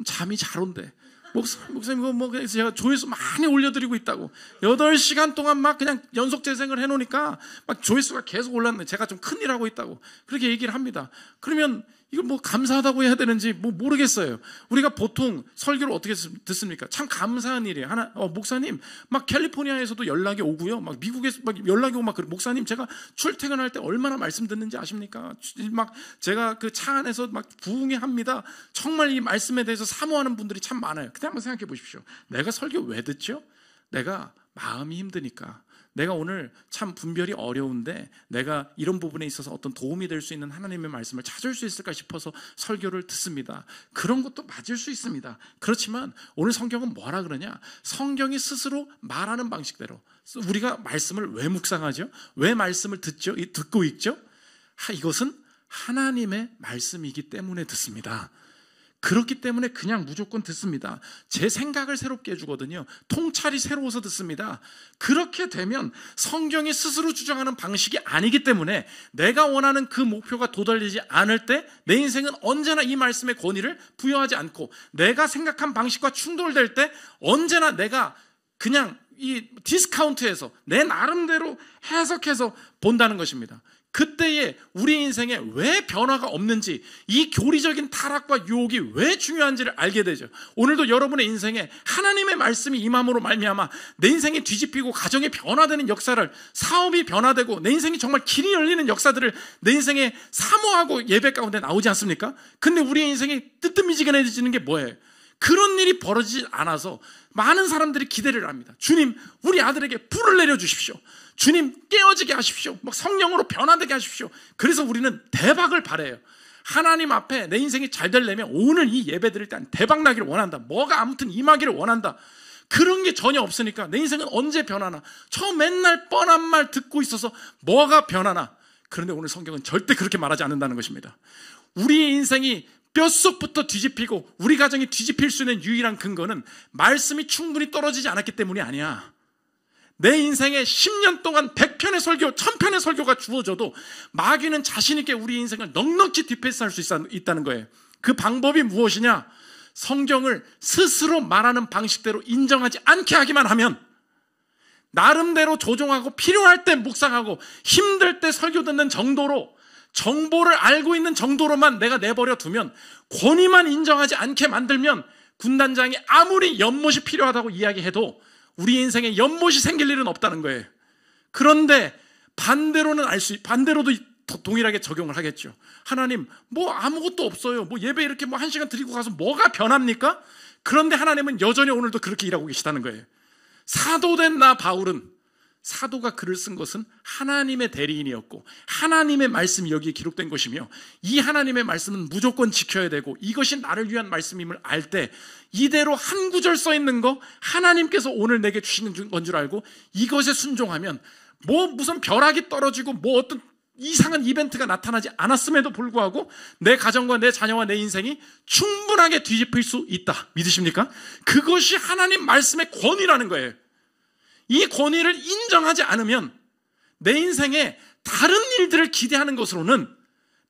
잠이 잘 온대. 목사님, 그래서 제가 조회수 많이 올려드리고 있다고. 8시간 동안 막 그냥 연속 재생을 해놓으니까 막 조회수가 계속 올랐네. 제가 좀 큰일 하고 있다고. 그렇게 얘기를 합니다. 그러면 이걸 뭐 감사하다고 해야 되는지 뭐 모르겠어요. 우리가 보통 설교를 어떻게 듣습니까? 참 감사한 일이에요. 목사님, 막 캘리포니아에서도 연락이 오고요. 막 미국에서 막 연락이 오고 막 그래. 목사님, 제가 출퇴근할 때 얼마나 말씀 듣는지 아십니까? 막 제가 그 차 안에서 막 부흥회 합니다. 정말 이 말씀에 대해서 사모하는 분들이 참 많아요. 근데 한번 생각해 보십시오. 내가 설교 왜 듣죠? 내가 마음이 힘드니까, 내가 오늘 참 분별이 어려운데 내가 이런 부분에 있어서 어떤 도움이 될 수 있는 하나님의 말씀을 찾을 수 있을까 싶어서 설교를 듣습니다. 그런 것도 맞을 수 있습니다. 그렇지만 오늘 성경은 뭐라 그러냐? 성경이 스스로 말하는 방식대로 우리가 말씀을 왜 묵상하죠? 왜 말씀을 듣고 읽죠? 이것은 하나님의 말씀이기 때문에 듣습니다. 그렇기 때문에 그냥 무조건 듣습니다. 제 생각을 새롭게 해주거든요. 통찰이 새로워서 듣습니다. 그렇게 되면 성경이 스스로 주장하는 방식이 아니기 때문에 내가 원하는 그 목표가 도달되지 않을 때 내 인생은 언제나 이 말씀의 권위를 부여하지 않고, 내가 생각한 방식과 충돌될 때 언제나 내가 그냥 이 디스카운트해서 내 나름대로 해석해서 본다는 것입니다. 그때에 우리 인생에 왜 변화가 없는지, 이 교리적인 타락과 유혹이 왜 중요한지를 알게 되죠. 오늘도 여러분의 인생에 하나님의 말씀이 임함으로 말미암아 내 인생이 뒤집히고 가정이 변화되는 역사를, 사업이 변화되고 내 인생이 정말 길이 열리는 역사들을 내 인생에 사모하고 예배 가운데 나오지 않습니까? 근데 우리의 인생이 뜨뜻미지근해지는 게 뭐예요? 그런 일이 벌어지지 않아서 많은 사람들이 기대를 합니다. 주님, 우리 아들에게 불을 내려주십시오. 주님, 깨어지게 하십시오. 막 성령으로 변화되게 하십시오. 그래서 우리는 대박을 바라요. 하나님 앞에 내 인생이 잘 되려면 오늘 이 예배 드릴 때 대박 나기를 원한다. 뭐가 아무튼 임하기를 원한다. 그런 게 전혀 없으니까 내 인생은 언제 변하나? 저 맨날 뻔한 말 듣고 있어서 뭐가 변하나? 그런데 오늘 성경은 절대 그렇게 말하지 않는다는 것입니다. 우리의 인생이 뼛속부터 뒤집히고 우리 가정이 뒤집힐 수 있는 유일한 근거는 말씀이 충분히 떨어지지 않았기 때문이 아니야. 내 인생에 10년 동안 100편의 설교, 1000편의 설교가 주어져도 마귀는 자신 있게 우리 인생을 넉넉히 뒷패스할 수 있다는 거예요. 그 방법이 무엇이냐? 성경을 스스로 말하는 방식대로 인정하지 않게 하기만 하면, 나름대로 조종하고 필요할 때 묵상하고 힘들 때 설교 듣는 정도로, 정보를 알고 있는 정도로만 내가 내버려 두면, 권위만 인정하지 않게 만들면 군단장이 아무리 연못이 필요하다고 이야기해도 우리 인생에 연못이 생길 일은 없다는 거예요. 그런데 반대로도 동일하게 적용을 하겠죠. 하나님, 뭐 아무것도 없어요. 뭐 예배 이렇게 뭐 1시간 드리고 가서 뭐가 변합니까? 그런데 하나님은 여전히 오늘도 그렇게 일하고 계시다는 거예요. 사도된 나 바울은, 사도가 글을 쓴 것은 하나님의 대리인이었고 하나님의 말씀이 여기에 기록된 것이며, 이 하나님의 말씀은 무조건 지켜야 되고 이것이 나를 위한 말씀임을 알 때 이대로 한 구절 써 있는 거 하나님께서 오늘 내게 주시는 건 줄 알고 이것에 순종하면, 뭐 무슨 벼락이 떨어지고 뭐 어떤 이상한 이벤트가 나타나지 않았음에도 불구하고 내 가정과 내 자녀와 내 인생이 충분하게 뒤집힐 수 있다. 믿으십니까? 그것이 하나님 말씀의 권위라는 거예요. 이 권위를 인정하지 않으면 내 인생에 다른 일들을 기대하는 것으로는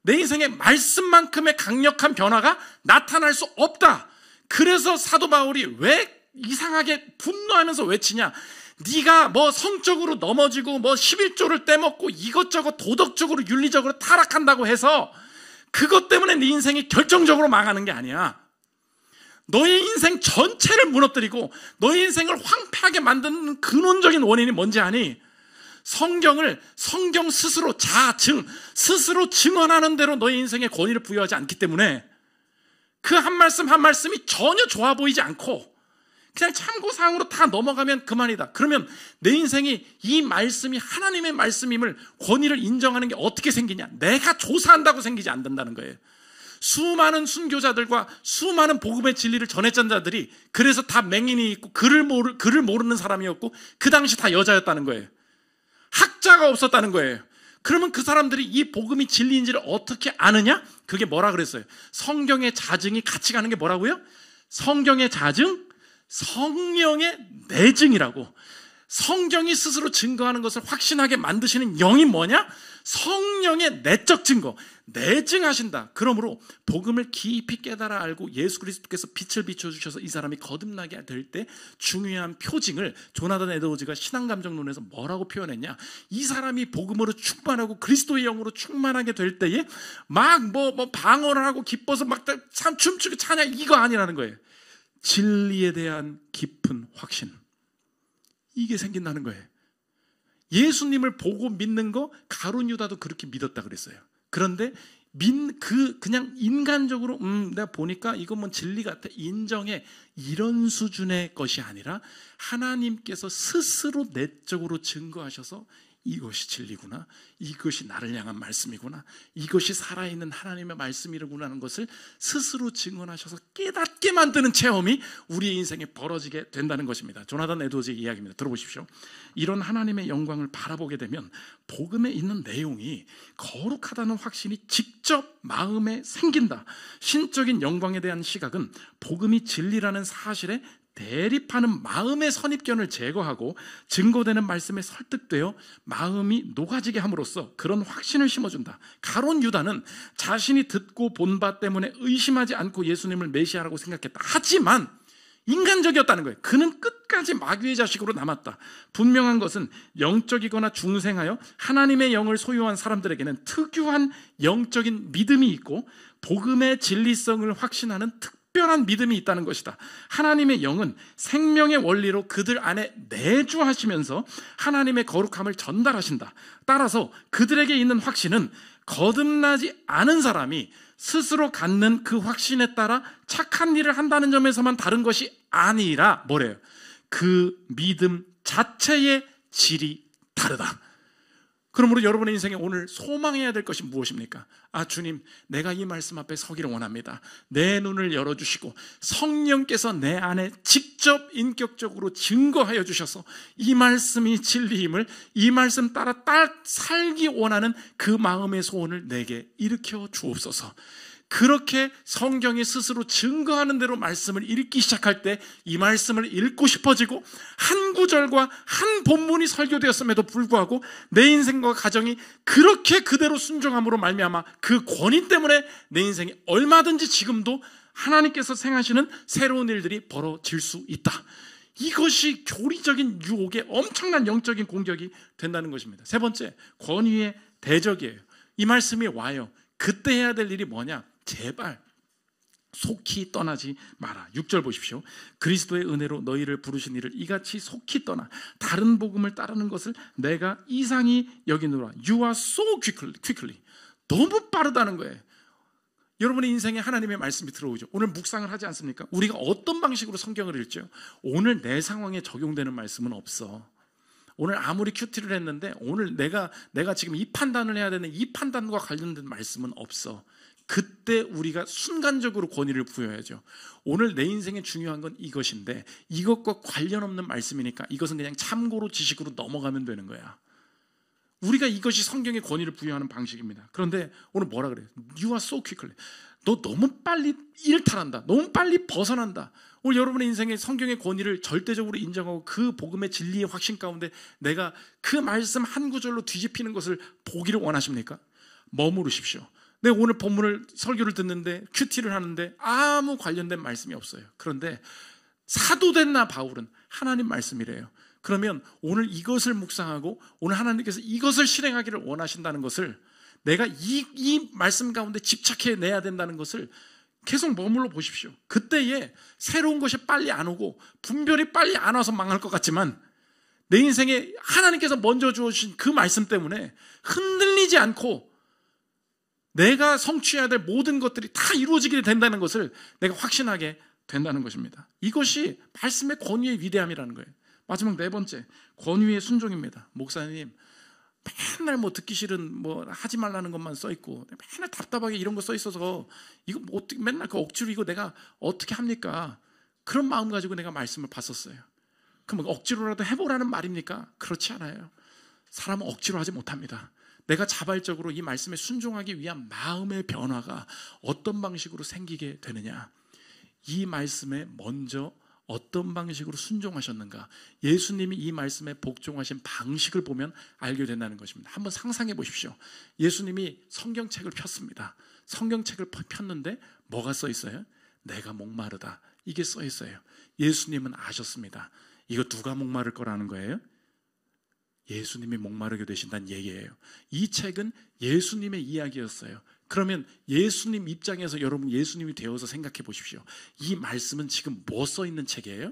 내 인생에 말씀만큼의 강력한 변화가 나타날 수 없다. 그래서 사도 바울이 왜 이상하게 분노하면서 외치냐? 네가 뭐 성적으로 넘어지고 뭐 11조를 떼먹고 이것저것 도덕적으로 윤리적으로 타락한다고 해서 그것 때문에 네 인생이 결정적으로 망하는 게 아니야. 너의 인생 전체를 무너뜨리고 너의 인생을 황폐하게 만드는 근원적인 원인이 뭔지 아니? 성경 스스로 스스로 증언하는 대로 너의 인생에 권위를 부여하지 않기 때문에 그 한 말씀 한 말씀이 전혀 좋아 보이지 않고 그냥 참고사항으로 다 넘어가면 그만이다. 그러면 내 인생이 이 말씀이 하나님의 말씀임을, 권위를 인정하는 게 어떻게 생기냐? 내가 조사한다고 생기지 않는다는 거예요. 수많은 순교자들과 수많은 복음의 진리를 전했던 자들이 그래서 다 맹인이 있고 글을 모르는 사람이었고 그 당시 다 여자였다는 거예요. 학자가 없었다는 거예요. 그러면 그 사람들이 이 복음이 진리인지를 어떻게 아느냐? 그게 뭐라 그랬어요? 성경의 자증이 같이 가는 게 뭐라고요? 성경의 자증, 성령의 내증이라고. 성경이 스스로 증거하는 것을 확신하게 만드시는 영이 뭐냐? 성령의 내적 증거, 내증하신다. 그러므로 복음을 깊이 깨달아 알고 예수 그리스도께서 빛을 비춰주셔서 이 사람이 거듭나게 될 때 중요한 표징을 조나단 에드워즈가 신앙감정론에서 뭐라고 표현했냐? 이 사람이 복음으로 충만하고 그리스도의 영으로 충만하게 될 때에 막 뭐 방언을 하고 기뻐서 막 춤추고 찬양, 이거 아니라는 거예요. 진리에 대한 깊은 확신, 이게 생긴다는 거예요. 예수님을 보고 믿는 거 가룟 유다도 그렇게 믿었다 그랬어요. 그런데 그냥 인간적으로 내가 보니까 이건 뭐 진리 같아 인정해 이런 수준의 것이 아니라 하나님께서 스스로 내적으로 증거하셔서 이것이 진리구나, 이것이 나를 향한 말씀이구나, 이것이 살아있는 하나님의 말씀이구나 하는 것을 스스로 증언하셔서 깨닫게 만드는 체험이 우리의 인생에 벌어지게 된다는 것입니다. 조나단 에드워즈의 이야기입니다. 들어보십시오. 이런 하나님의 영광을 바라보게 되면 복음에 있는 내용이 거룩하다는 확신이 직접 마음에 생긴다. 신적인 영광에 대한 시각은 복음이 진리라는 사실에 대립하는 마음의 선입견을 제거하고 증거되는 말씀에 설득되어 마음이 녹아지게 함으로써 그런 확신을 심어준다. 가룟 유다는 자신이 듣고 본 바 때문에 의심하지 않고 예수님을 메시아라고 생각했다. 하지만 인간적이었다는 거예요. 그는 끝까지 마귀의 자식으로 남았다. 분명한 것은 영적이거나 중생하여 하나님의 영을 소유한 사람들에게는 특유한 영적인 믿음이 있고 복음의 진리성을 확신하는 특별한 믿음이 있다는 것이다. 하나님의 영은 생명의 원리로 그들 안에 내주하시면서 하나님의 거룩함을 전달하신다. 따라서 그들에게 있는 확신은 거듭나지 않은 사람이 스스로 갖는 그 확신에 따라 착한 일을 한다는 점에서만 다른 것이 아니라 뭐래요? 그 믿음 자체의 질이 다르다. 그러므로 여러분의 인생에 오늘 소망해야 될 것이 무엇입니까? 주님, 내가 이 말씀 앞에 서기를 원합니다. 내 눈을 열어주시고 성령께서 내 안에 직접 인격적으로 증거하여 주셔서 이 말씀이 진리임을, 이 말씀 따라 딱 살기 원하는 그 마음의 소원을 내게 일으켜 주옵소서. 그렇게 성경이 스스로 증거하는 대로 말씀을 읽기 시작할 때 이 말씀을 읽고 싶어지고 한 구절과 한 본문이 설교되었음에도 불구하고 내 인생과 가정이 그렇게 그대로 순종함으로 말미암아 그 권위 때문에 내 인생이 얼마든지 지금도 하나님께서 행하시는 새로운 일들이 벌어질 수 있다. 이것이 교리적인 유혹의 엄청난 영적인 공격이 된다는 것입니다. 세 번째, 권위의 대적이에요. 이 말씀이 와요. 그때 해야 될 일이 뭐냐? 제발 속히 떠나지 마라. 6절 보십시오. 그리스도의 은혜로 너희를 부르신 이를 이같이 속히 떠나 다른 복음을 따르는 것을 내가 이상히 여기노라. You are so quickly. 너무 빠르다는 거예요. 여러분의 인생에 하나님의 말씀이 들어오죠. 오늘 묵상을 하지 않습니까? 우리가 어떤 방식으로 성경을 읽죠? 오늘 내 상황에 적용되는 말씀은 없어. 오늘 아무리 큐티를 했는데 오늘 내가 지금 이 판단을 해야 되는 이 판단과 관련된 말씀은 없어. 그때 우리가 순간적으로 권위를 부여해야죠. 오늘 내 인생에 중요한 건 이것인데 이것과 관련 없는 말씀이니까 이것은 그냥 참고로 지식으로 넘어가면 되는 거야. 우리가 이것이 성경의 권위를 부여하는 방식입니다. 그런데 오늘 뭐라 그래요? You are so quickly. 너 너무 빨리 일탈한다. 너무 빨리 벗어난다. 오늘 여러분의 인생에 성경의 권위를 절대적으로 인정하고 그 복음의 진리의 확신 가운데 내가 그 말씀 한 구절로 뒤집히는 것을 보기를 원하십니까? 머무르십시오. 네, 오늘 본문을 설교를 듣는데 큐티를 하는데 아무 관련된 말씀이 없어요. 그런데 사도된 나 바울은 하나님 말씀이래요. 그러면 오늘 이것을 묵상하고 오늘 하나님께서 이것을 실행하기를 원하신다는 것을 내가 이 말씀 가운데 집착해 내야 된다는 것을 계속 머물러 보십시오. 그때에 새로운 것이 빨리 안 오고 분별이 빨리 안 와서 망할 것 같지만 내 인생에 하나님께서 먼저 주신 그 말씀 때문에 흔들리지 않고 내가 성취해야 될 모든 것들이 다 이루어지게 된다는 것을 내가 확신하게 된다는 것입니다. 이것이 말씀의 권위의 위대함이라는 거예요. 마지막 네 번째, 권위의 순종입니다. 목사님, 맨날 뭐 듣기 싫은 뭐 하지 말라는 것만 써 있고 맨날 답답하게 이런 거 써 있어서 이거 뭐 어떻게 맨날 그 억지로 이거 내가 어떻게 합니까? 그런 마음 가지고 내가 말씀을 봤었어요. 그럼 억지로라도 해보라는 말입니까? 그렇지 않아요. 사람은 억지로 하지 못합니다. 내가 자발적으로 이 말씀에 순종하기 위한 마음의 변화가 어떤 방식으로 생기게 되느냐, 이 말씀에 먼저 어떤 방식으로 순종하셨는가, 예수님이 이 말씀에 복종하신 방식을 보면 알게 된다는 것입니다. 한번 상상해 보십시오. 예수님이 성경책을 폈습니다. 성경책을 폈는데 뭐가 써 있어요? 내가 목마르다, 이게 써 있어요. 예수님은 아셨습니다. 이거 누가 목마를 거라는 거예요? 예수님이 목마르게 되신다는 얘기예요. 이 책은 예수님의 이야기였어요. 그러면 예수님 입장에서 여러분 예수님이 되어서 생각해 보십시오. 이 말씀은 지금 뭐 써 있는 책이에요?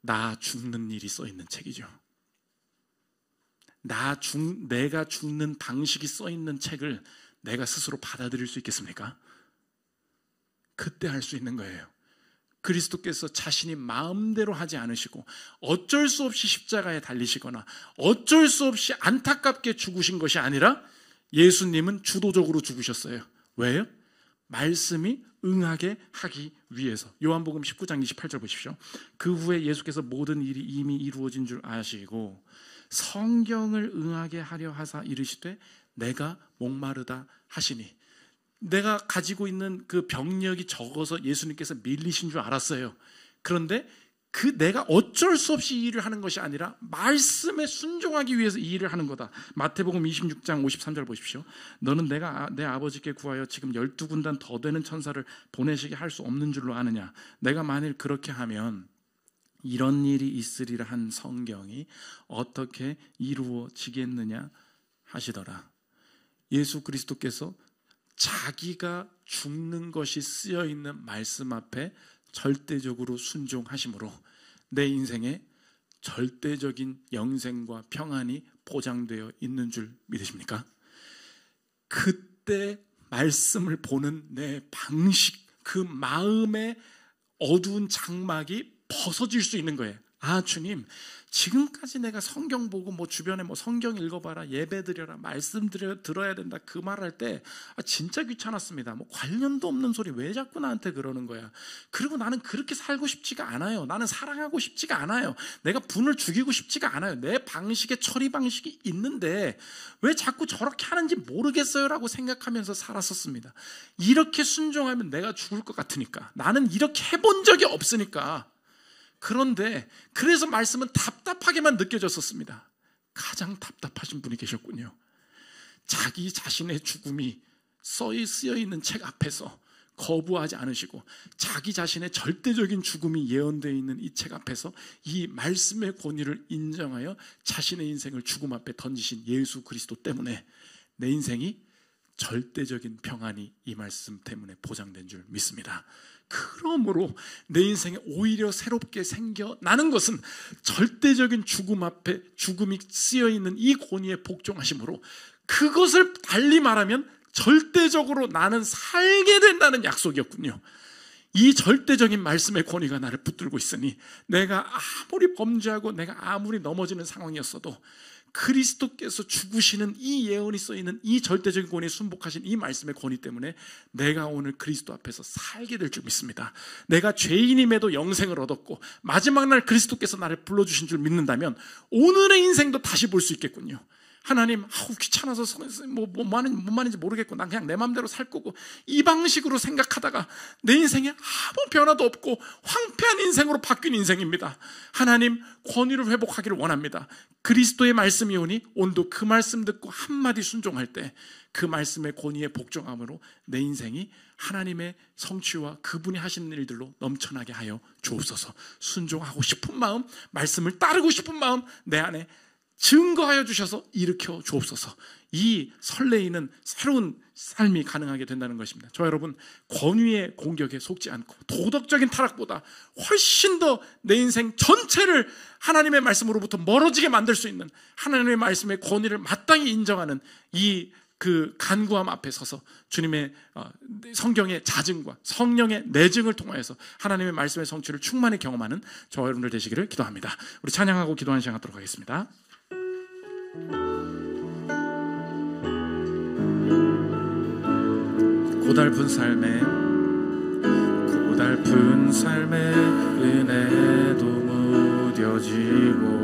나 죽는 일이 써 있는 책이죠. 내가 죽는 방식이 써 있는 책을 내가 스스로 받아들일 수 있겠습니까? 그때 할 수 있는 거예요. 그리스도께서 자신이 마음대로 하지 않으시고 어쩔 수 없이 십자가에 달리시거나 어쩔 수 없이 안타깝게 죽으신 것이 아니라 예수님은 주도적으로 죽으셨어요. 왜요? 말씀이 응하게 하기 위해서. 요한복음 19장 28절 보십시오. 그 후에 예수께서 모든 일이 이미 이루어진 줄 아시고 성경을 응하게 하려 하사 이르시되 내가 목마르다 하시니, 내가 가지고 있는 그 병력이 적어서 예수님께서 밀리신 줄 알았어요. 그런데 그 내가 어쩔 수 없이 이 일을 하는 것이 아니라 말씀에 순종하기 위해서 이 일을 하는 거다. 마태복음 26장 53절 보십시오. 너는 내가 내 아버지께 구하여 지금 12군단 더 되는 천사를 보내시게 할 수 없는 줄로 아느냐. 내가 만일 그렇게 하면 이런 일이 있으리라 한 성경이 어떻게 이루어지겠느냐 하시더라. 예수 그리스도께서 자기가 죽는 것이 쓰여 있는 말씀 앞에 절대적으로 순종하심으로 내 인생에 절대적인 영생과 평안이 보장되어 있는 줄 믿으십니까? 그때 말씀을 보는 내 방식, 그 마음의 어두운 장막이 벗어질 수 있는 거예요. 아, 주님, 지금까지 내가 성경 보고 주변에 성경 읽어봐라, 예배 드려라, 말씀 들어야 된다 그 말할 때 진짜 귀찮았습니다. 관련도 없는 소리 왜 자꾸 나한테 그러는 거야. 그리고 나는 그렇게 살고 싶지가 않아요. 나는 사랑하고 싶지가 않아요. 내가 분을 죽이고 싶지가 않아요. 내 방식의 처리 방식이 있는데 왜 자꾸 저렇게 하는지 모르겠어요 라고 생각하면서 살았었습니다. 이렇게 순종하면 내가 죽을 것 같으니까, 나는 이렇게 해본 적이 없으니까. 그런데 그래서 말씀은 답답하게만 느껴졌었습니다. 가장 답답하신 분이 계셨군요. 자기 자신의 죽음이 쓰여 있는 책 앞에서 거부하지 않으시고 자기 자신의 절대적인 죽음이 예언되어 있는 이 책 앞에서 이 말씀의 권위를 인정하여 자신의 인생을 죽음 앞에 던지신 예수 그리스도 때문에 내 인생이 절대적인 평안이 이 말씀 때문에 보장된 줄 믿습니다. 그러므로 내 인생에 오히려 새롭게 생겨나는 것은 절대적인 죽음 앞에 죽음이 쓰여있는 이 권위에 복종하심으로, 그것을 달리 말하면 절대적으로 나는 살게 된다는 약속이었군요. 이 절대적인 말씀의 권위가 나를 붙들고 있으니 내가 아무리 범죄하고 내가 아무리 넘어지는 상황이었어도 그리스도께서 죽으시는 이 예언이 써있는 이 절대적인 권위에 순복하신 이 말씀의 권위 때문에 내가 오늘 그리스도 앞에서 살게 될 줄 믿습니다. 내가 죄인임에도 영생을 얻었고 마지막 날 그리스도께서 나를 불러주신 줄 믿는다면 오늘의 인생도 다시 볼 수 있겠군요. 하나님, 귀찮아서 뭔 말인지 모르겠고 난 그냥 내 마음대로 살 거고, 이 방식으로 생각하다가 내 인생에 아무 변화도 없고 황폐한 인생으로 바뀐 인생입니다. 하나님, 권위를 회복하기를 원합니다. 그리스도의 말씀이 오니 오늘도 그 말씀 듣고 한마디 순종할 때 그 말씀의 권위에 복종함으로 내 인생이 하나님의 성취와 그분이 하시는 일들로 넘쳐나게 하여 주옵소서. 순종하고 싶은 마음, 말씀을 따르고 싶은 마음 내 안에 증거하여 주셔서 일으켜 주옵소서. 이 설레이는 새로운 삶이 가능하게 된다는 것입니다. 저 여러분, 권위의 공격에 속지 않고 도덕적인 타락보다 훨씬 더 내 인생 전체를 하나님의 말씀으로부터 멀어지게 만들 수 있는 하나님의 말씀의 권위를 마땅히 인정하는 이 그 간구함 앞에 서서 주님의 성경의 자증과 성령의 내증을 통하여서 하나님의 말씀의 성취를 충만히 경험하는 저와 여러분들 되시기를 기도합니다. 우리 찬양하고 기도하는 시간 갖도록 하겠습니다. 고달픈 삶에 은혜도 무뎌지고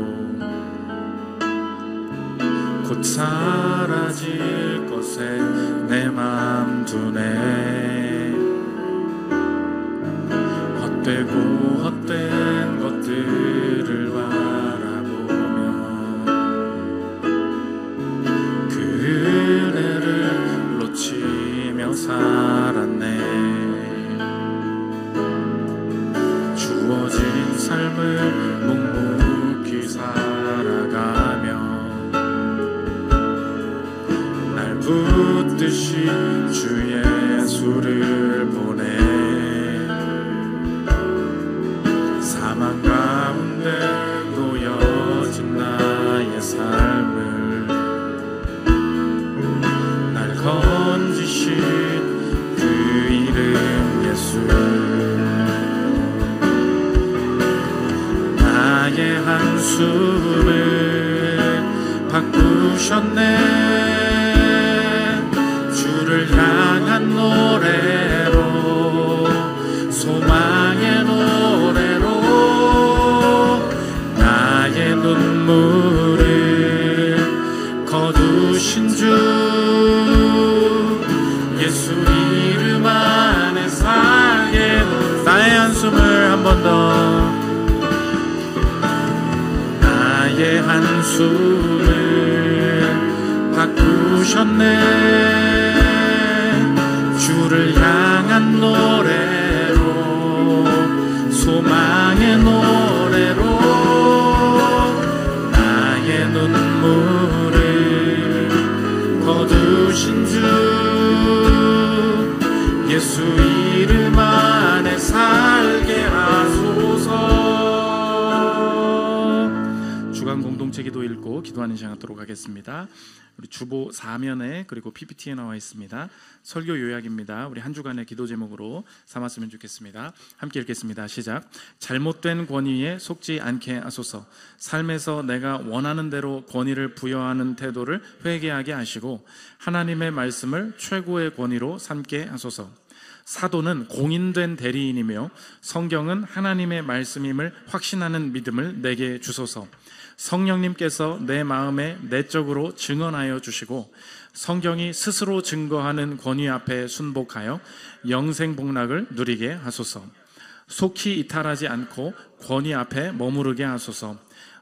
곧 사라질 것에 내 맘 두네. 헛된 것들을 바라보며 그 은혜를 놓치며 살았네. 주어진 삶을 묵묵히 살아가며 날 붙드신 주 예수를 보내 사망 가운데 놓여진 나의 삶을 날 건져 한숨을 바꾸셨네. 주를 향한 노래로, 소망의 노래로 나의 눈물을 거두신 주, 예수 이름 안에 살게. 나의 한숨을 한 번 더, 나의 한숨을 바꾸셨네. 주를 향한 노래로, 소망의 노래로 나의 눈물을 거두신 주, 예수 이름 안에 살게 하소서. 주간 공동체 기도 읽고 기도하는 시간 갖도록 하겠습니다. 우리 주보 4면에 그리고 PPT에 나와 있습니다. 설교 요약입니다. 우리 한 주간의 기도 제목으로 삼았으면 좋겠습니다. 함께 읽겠습니다. 시작. 잘못된 권위에 속지 않게 하소서. 삶에서 내가 원하는 대로 권위를 부여하는 태도를 회개하게 하시고 하나님의 말씀을 최고의 권위로 삼게 하소서. 사도는 공인된 대리인이며 성경은 하나님의 말씀임을 확신하는 믿음을 내게 주소서. 성령님께서 내 마음에 내적으로 증언하여 주시고 성경이 스스로 증거하는 권위 앞에 순복하여 영생 복락을 누리게 하소서. 속히 이탈하지 않고 권위 앞에 머무르게 하소서.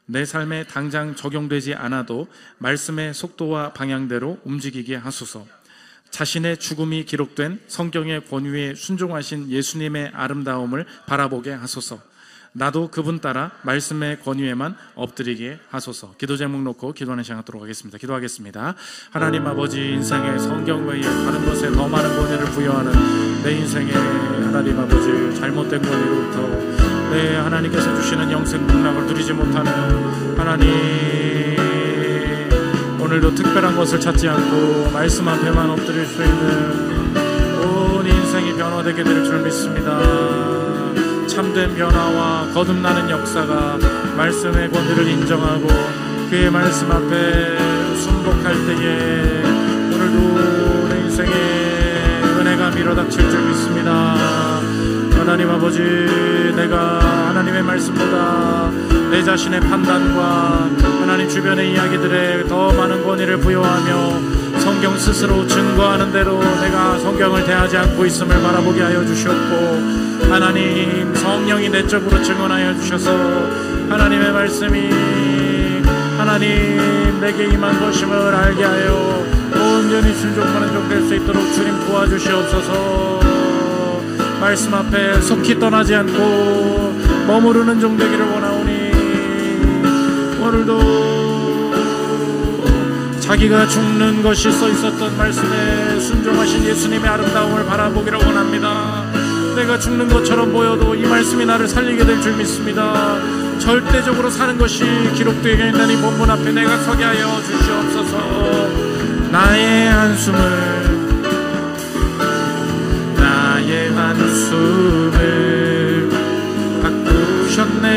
내 삶에 당장 적용되지 않아도 말씀의 속도와 방향대로 움직이게 하소서. 자신의 죽음이 기록된 성경의 권위에 순종하신 예수님의 아름다움을 바라보게 하소서. 나도 그분 따라 말씀의 권위에만 엎드리게 하소서. 기도 제목 놓고 기도하는 시간 갖도록 하겠습니다. 기도하겠습니다. 하나님 아버지, 인생의 성경 외에 다른 것에 더 많은 권위를 부여하는 내 인생의 하나님 아버지 잘못된 권위로부터 내 하나님께서 주시는 영생 복락을 누리지 못하는 하나님, 오늘도 특별한 것을 찾지 않고 말씀 앞에만 엎드릴 수 있는 온 인생이 변화되게 될 줄 믿습니다. 참된 변화와 거듭나는 역사가 말씀의 권위를 인정하고 그의 말씀 앞에 순복할 때에 오늘도 내 인생에 은혜가 밀어닥칠 줄 믿습니다. 하나님 아버지, 내가 하나님의 말씀보다 내 자신의 판단과 하나님 주변의 이야기들에 더 많은 권위를 부여하며 성경 스스로 증거하는 대로 내가 성경을 대하지 않고 있음을 바라보게 하여 주셨고, 하나님 성령이 내적으로 증언하여 주셔서 하나님의 말씀이 하나님 내게 임한 것임을 알게 하여 온전히 순종하는 종 될 수 있도록 주님 도와주시옵소서. 말씀 앞에 속히 떠나지 않고 머무르는 종 되기를 원하오니 오늘도 자기가 죽는 것이 써 있었던 말씀에 순종하신 예수님의 아름다움을 바라보기를 원합니다. 내가 죽는 것처럼 보여도 이 말씀이 나를 살리게 될 줄 믿습니다. 절대적으로 사는 것이 기록되어 있는 이 본문 앞에 내가 서게 하여 주시옵소서. 나의 한숨을 바꾸셨네.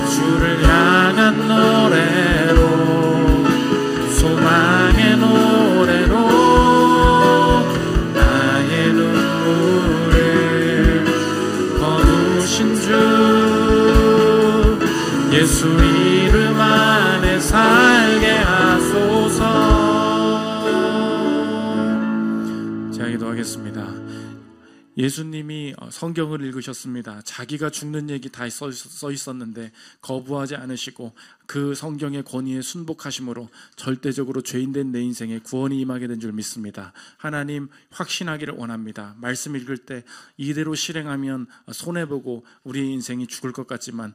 주를 향한 노래로, 소망의 노래로 나의 눈물을 거두신 주, 예수 이름 안에 살게 하소서. 제가 기도하겠습니다. 예수님이 성경을 읽으셨습니다. 자기가 죽는 얘기 다 써 있었는데 거부하지 않으시고 그 성경의 권위에 순복하심으로 절대적으로 죄인된 내 인생에 구원이 임하게 된 줄 믿습니다. 하나님, 확신하기를 원합니다. 말씀 읽을 때 이대로 실행하면 손해보고 우리 인생이 죽을 것 같지만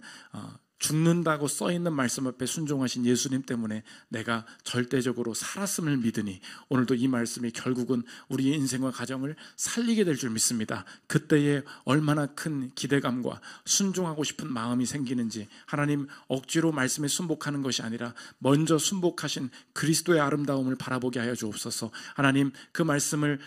죽는다고 써있는 말씀 앞에 순종하신 예수님 때문에 내가 절대적으로 살았음을 믿으니 오늘도 이 말씀이 결국은 우리의 인생과 가정을 살리게 될 줄 믿습니다. 그때에 얼마나 큰 기대감과 순종하고 싶은 마음이 생기는지, 하나님 억지로 말씀에 순복하는 것이 아니라 먼저 순복하신 그리스도의 아름다움을 바라보게 하여 주옵소서. 하나님, 그 말씀을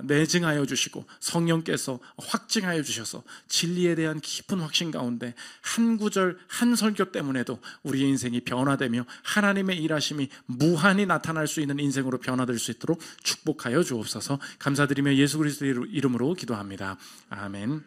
내증하여 주시고 성령께서 확증하여 주셔서 진리에 대한 깊은 확신 가운데 한 구절 한 설교 때문에도 우리의 인생이 변화되며 하나님의 일하심이 무한히 나타날 수 있는 인생으로 변화될 수 있도록 축복하여 주옵소서. 감사드리며 예수 그리스도의 이름으로 기도합니다. 아멘.